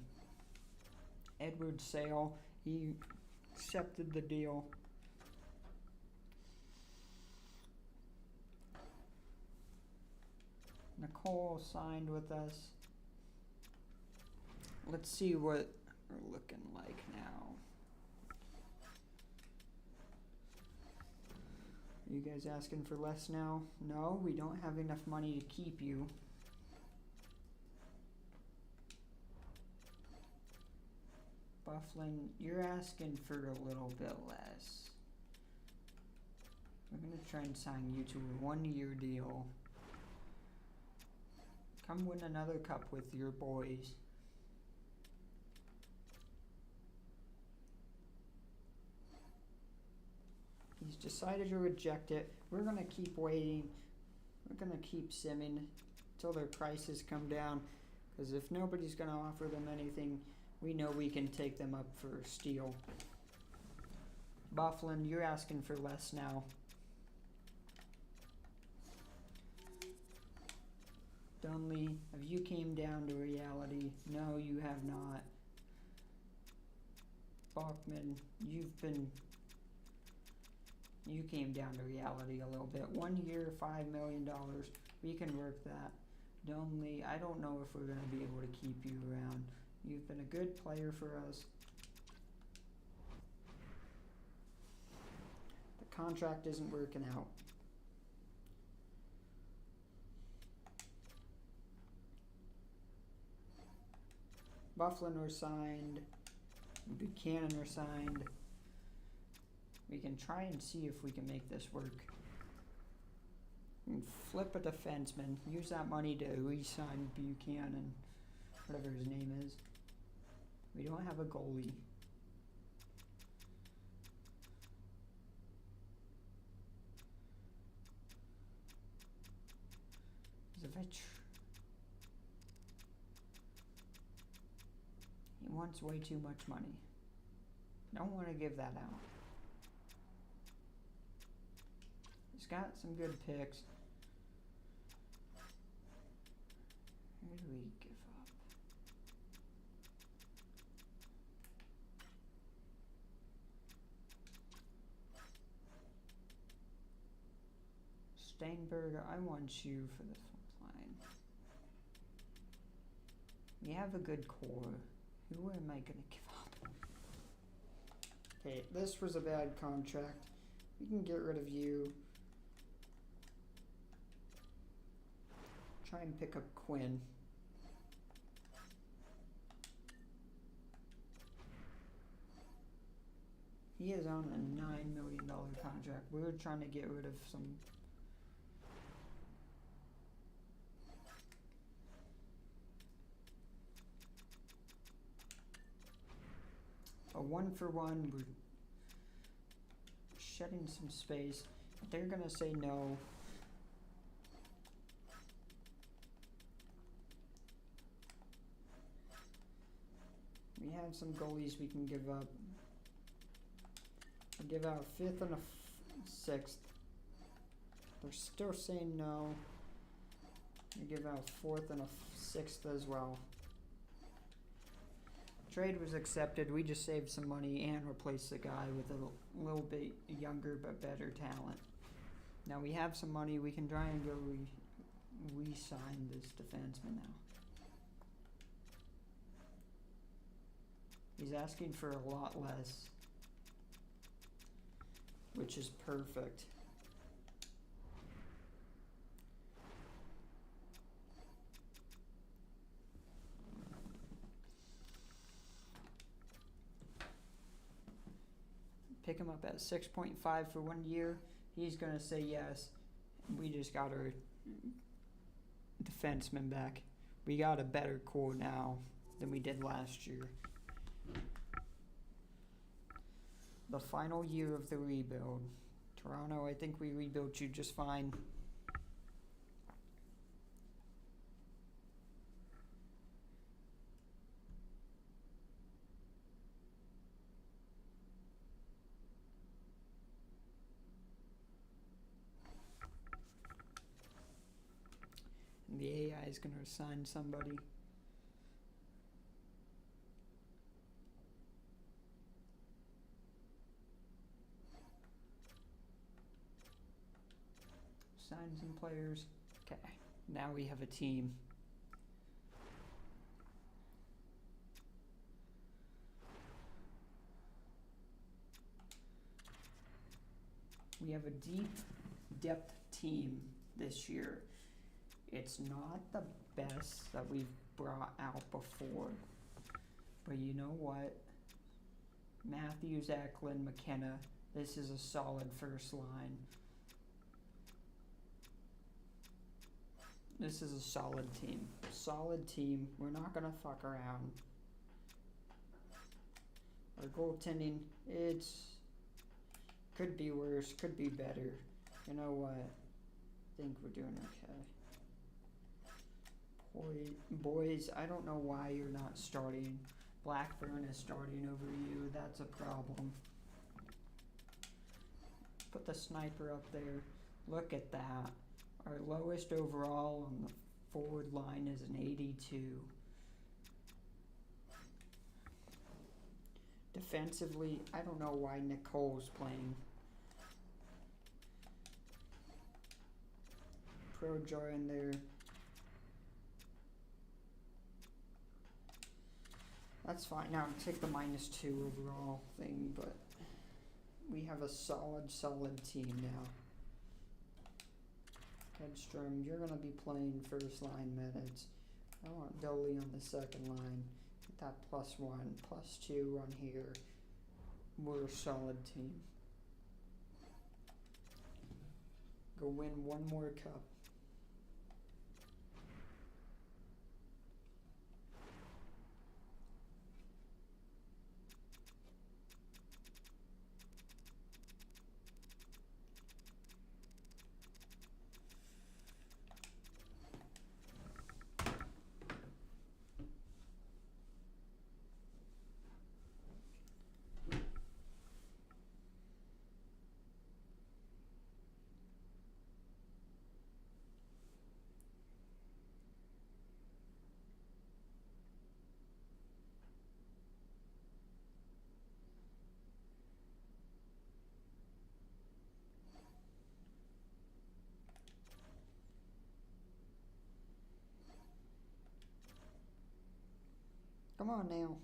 Edward Sale, he accepted the deal. Nicole signed with us. Let's see what we're looking like now. Are you guys asking for less now? No, we don't have enough money to keep you. Bufflin, you're asking for a little bit less. We're going to try and sign you to a 1-year deal. Come win another cup with your boys. He's decided to reject it. We're going to keep waiting. We're going to keep simming until their prices come down. Because if nobody's going to offer them anything, we know we can take them up for steal. Bufflin, you're asking for less now. Donley, have you came down to reality? No, you have not. Bachman, you came down to reality a little bit. 1 year, $5 million. We can work that. Donley, I don't know if we're going to be able to keep you around. You've been a good player for us. The contract isn't working out. Bufflin are signed. Buchanan are signed. We can try and see if we can make this work. And flip a defenseman. Use that money to re-sign Buchanan, whatever his name is. We don't have a goalie. Zavich. He wants way too much money. Don't want to give that out. He's got some good picks. Who do we give up? Steinberg, I want you for the front line. We have a good core. Who am I going to give up? Okay, this was a bad contract. We can get rid of you. Try and pick up Quinn. He is on a $9 million contract. We were trying to get rid of some. A 1-for-1. We're shedding some space. They're gonna say no. We have some goalies we can give up. We'll give out a 5th and a 6th. They're still saying no. We give out a 4th and a 6th as well. Trade was accepted. We just saved some money and replaced the guy with a little bit younger but better talent. Now we have some money. We can try and go re-sign this defenseman now. He's asking for a lot less, which is perfect. Pick him up at 6.5 for 1 year. He's going to say yes. We just got our defenseman back. We got a better core now than we did last year. The final year of the rebuild. Toronto, I think we rebuilt you just fine. And the AI is going to assign somebody. Sign some players. Okay, now we have a team. We have a deep depth team this year. It's not the best that we've brought out before, but you know what? Matthews, Eklund, McKenna, this is a solid first line. This is a solid team. Solid team. We're not going to fuck around. Our goaltending, could be worse, could be better. You know what? I think we're doing okay. Boys, I don't know why you're not starting. Blackburn is starting over you. That's a problem. Put the sniper up there. Look at that. Our lowest overall on the Forward line is an 82. Defensively, I don't know why Nicole's playing. Projoy in there. That's fine. Now take the -2 overall thing, but we have a solid team now. Hedstrom, you're gonna be playing first line minutes. I want Dolly on the second line. Get that +1, +2 on here. We're a solid team. Go win one more cup. Come on now.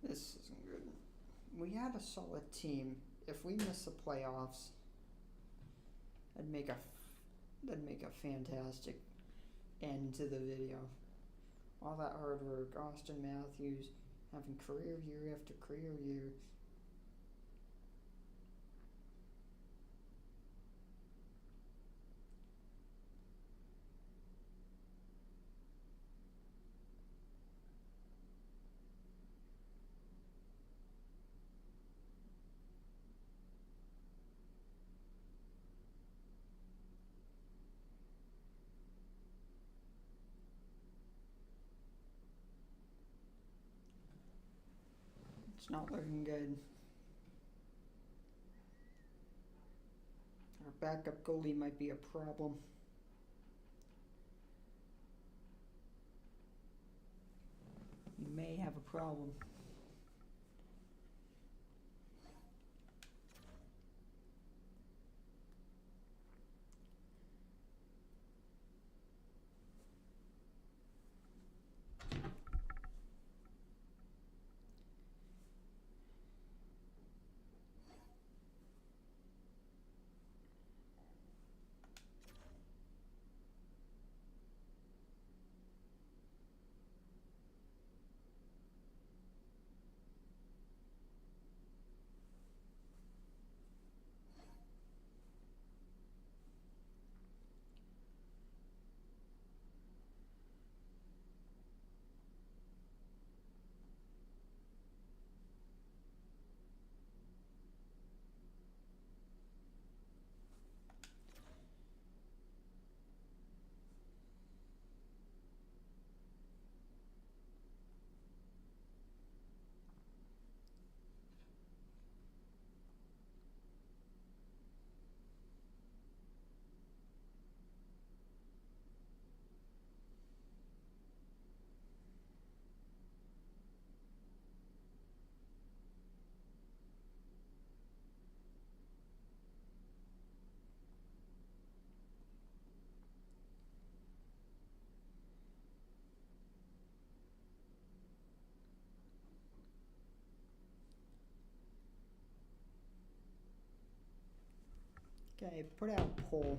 This isn't good. We had a solid team. If we miss the playoffs, that'd make a fantastic end to the video. All that hard work, Austin Matthews having career year after career year. It's not looking good. Our backup goalie might be a problem. We may have a problem. Okay, put out poll.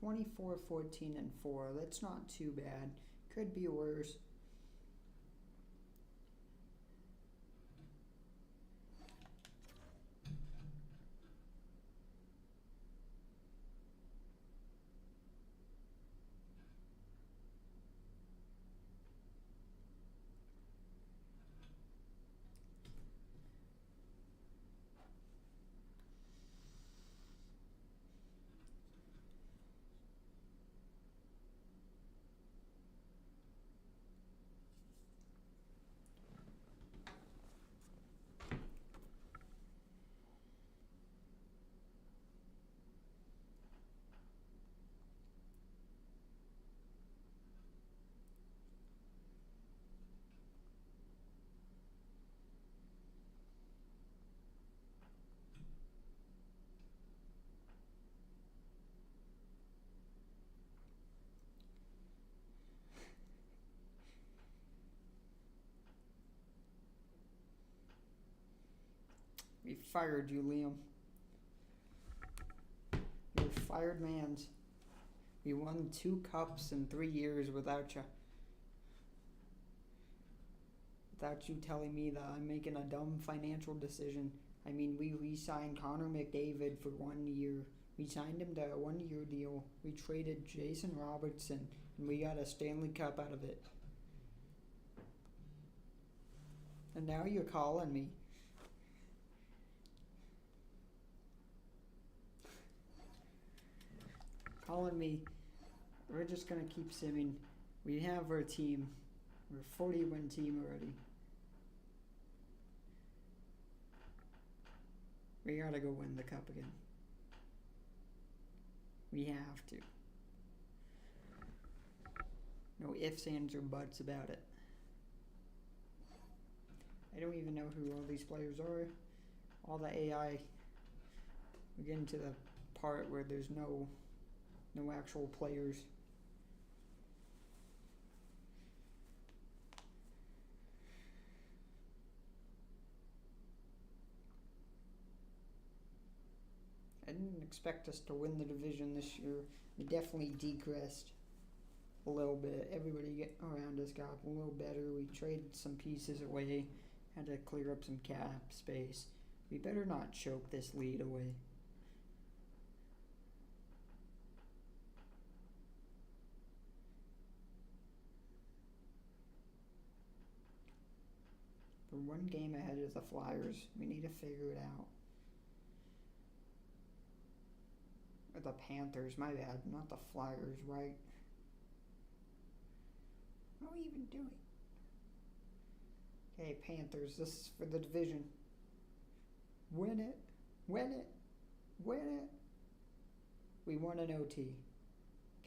24, 14, and 4. That's not too bad. Could be worse. We fired you, Liam. You're fired, mans. We won 2 cups in 3 years without you. Without you telling me that I'm making a dumb financial decision. I mean, we re-signed Connor McDavid for 1 year. We signed him to a 1-year deal. We traded Jason Robertson, and we got a Stanley Cup out of it. And now you're calling me. Calling me. We're just going to keep simming. We have our team. We're a 40-win team already. We gotta go win the cup again. We have to. No ifs, ands, or buts about it. I don't even know who all these players are. All the AI. We're getting to the part where there's no actual players. I didn't expect us to win the division this year. We definitely degressed a little bit. Everybody around us got a little better. We traded some pieces away. Had to clear up some cap space. We better not choke this lead away. We're 1 game ahead of the Flyers. We need to figure it out. Or the Panthers, my bad, not the Flyers, right? What are we even doing? Okay, Panthers, this is for the division. Win it, win it, win it. We won an OT.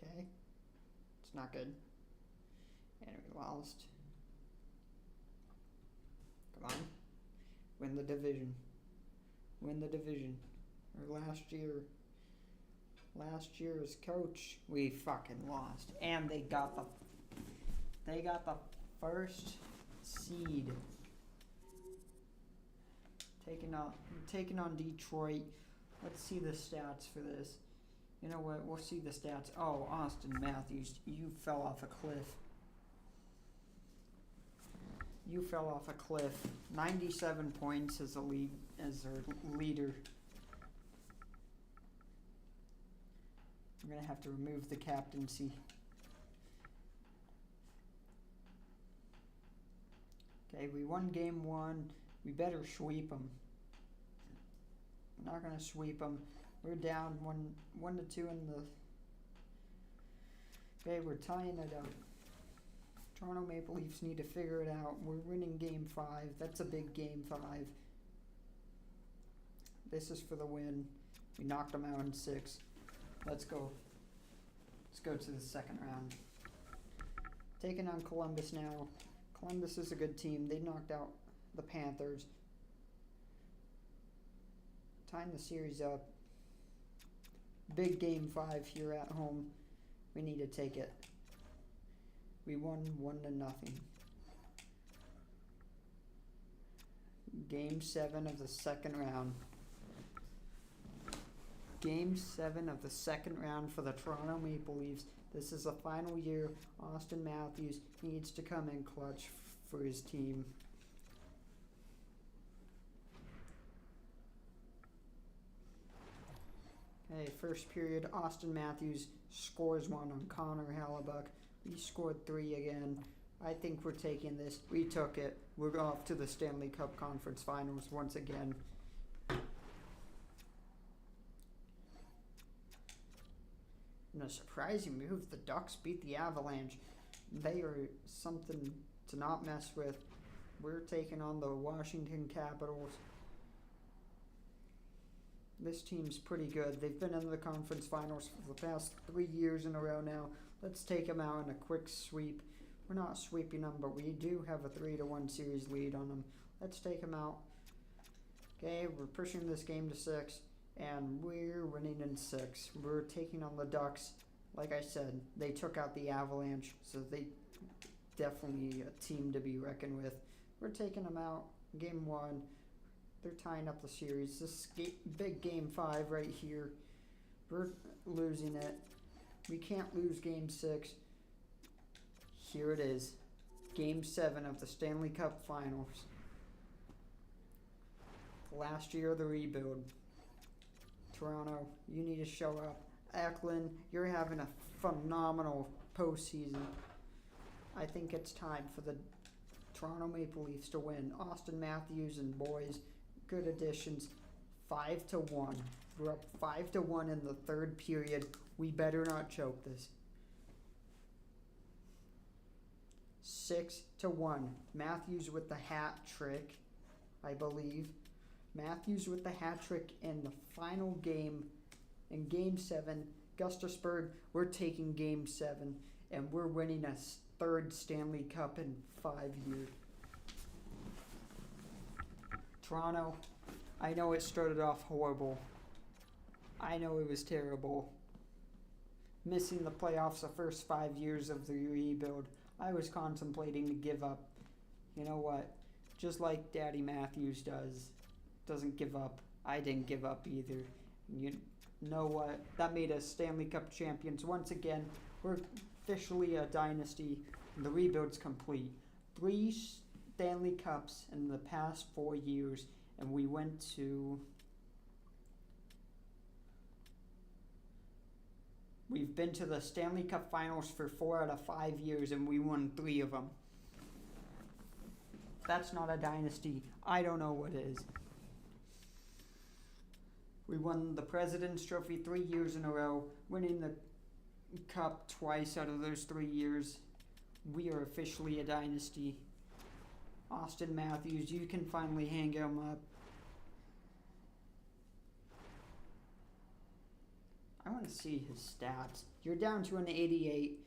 Okay? It's not good. And we lost. Come on. Win the division. Win the division. Or last year's coach, we fucking lost. And they got the first seed. Taking on Detroit. Let's see the stats for this. You know what? We'll see the stats. Oh, Austin Matthews, you fell off a cliff. You fell off a cliff. 97 points as our leader. I'm gonna have to remove the captaincy. Okay, we won game 1. We better sweep them. We're not gonna sweep them. We're down 1-2 in the. Okay, we're tying it up. Toronto Maple Leafs need to figure it out. We're winning game 5. That's a big game 5. This is for the win. We knocked them out in 6. Let's go. Let's go to the second round. Taking on Columbus now. Columbus is a good team. They knocked out the Panthers. Tying the series up. Big game 5 here at home. We need to take it. We won 1-0. Game 7 of the second round. Game 7 of the second round for the Toronto Maple Leafs. This is the final year. Auston Matthews needs to come in clutch for his team. Okay, first period, Auston Matthews scores one on Connor Hellebuyck. We scored 3 again. I think we're taking this. We took it. We're off to the Stanley Cup Conference Finals once again. In a surprising move, the Ducks beat the Avalanche. They are something to not mess with. We're taking on the Washington Capitals. This team's pretty good. They've been in the conference finals for the past 3 years in a row now. Let's take them out in a quick sweep. We're not sweeping them, but we do have a 3-1 series lead on them. Let's take them out. Okay, we're pushing this game to 6, and we're winning in 6. We're taking on the Ducks. Like I said, they took out the Avalanche, so they definitely a team to be reckoned with. We're taking them out. Game 1. They're tying up the series. This big game 5 right here. We're losing it. We can't lose game 6. Here it is. Game 7 of the Stanley Cup Finals. Last year of the rebuild. Toronto, you need to show up. Eklund, you're having a phenomenal postseason. I think it's time for the Toronto Maple Leafs to win. Auston Matthews and boys, good additions. 5-1. We're up 5-1 in the third period. We better not choke this. 6-1. Matthews with the hat trick, I believe. Matthews with the hat trick in the final game in Game 7. Gustafsburg, we're taking Game 7, and we're winning a third Stanley Cup in 5 years. Toronto, I know it started off horrible. I know it was terrible. Missing the playoffs the first 5 years of the rebuild. I was contemplating to give up. You know what? Just like Daddy Matthews doesn't give up. I didn't give up either. You know what? That made us Stanley Cup champions once again. We're officially a dynasty. The rebuild's complete. 3 Stanley Cups in the past 4 years, and we went to... We've been to the Stanley Cup Finals for 4 out of 5 years, and we won 3 of them. That's not a dynasty. I don't know what is. We won the President's Trophy 3 years in a row, winning the Cup twice out of those 3 years. We are officially a dynasty. Auston Matthews, you can finally hang him up. I want to see his stats. You're down to an 88.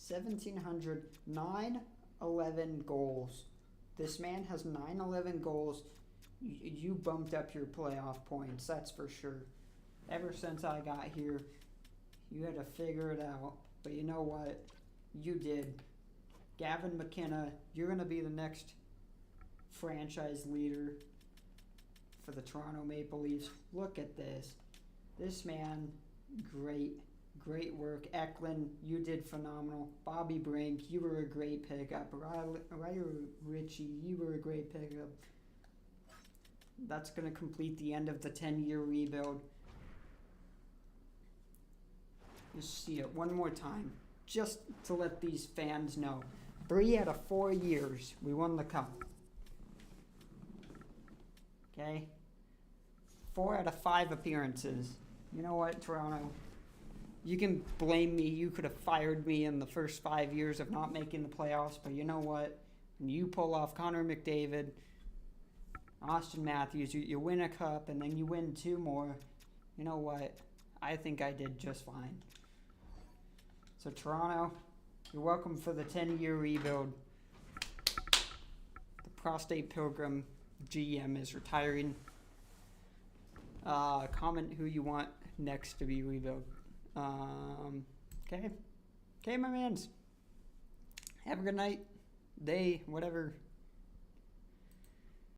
1,700, 9-11 goals. This man has 9-11 goals. You bumped up your playoff points, that's for sure. Ever since I got here, you had to figure it out. But you know what? You did. Gavin McKenna, you're going to be the next franchise leader for the Toronto Maple Leafs. Look at this. This man, great work. Eklund, you did phenomenal. Bobby Brink, you were a great pickup. Ryder Ritchie, you were a great pickup. That's going to complete the end of the 10-year rebuild. Just see it one more time, just to let these fans know. 3 out of 4 years, we won the cup. Okay? 4 out of 5 appearances. You know what, Toronto? You can blame me. You could have fired me in the first 5 years of not making the playoffs, but you know what? When you pull off Connor McDavid, Auston Matthews, you win a cup, and then you win 2 more. You know what? I think I did just fine. So Toronto, you're welcome for the 10-year rebuild. The Prostate Pilgrim GM is retiring. Comment who you want next to be rebuilt. Okay, my mans. Have a good night, day, whatever.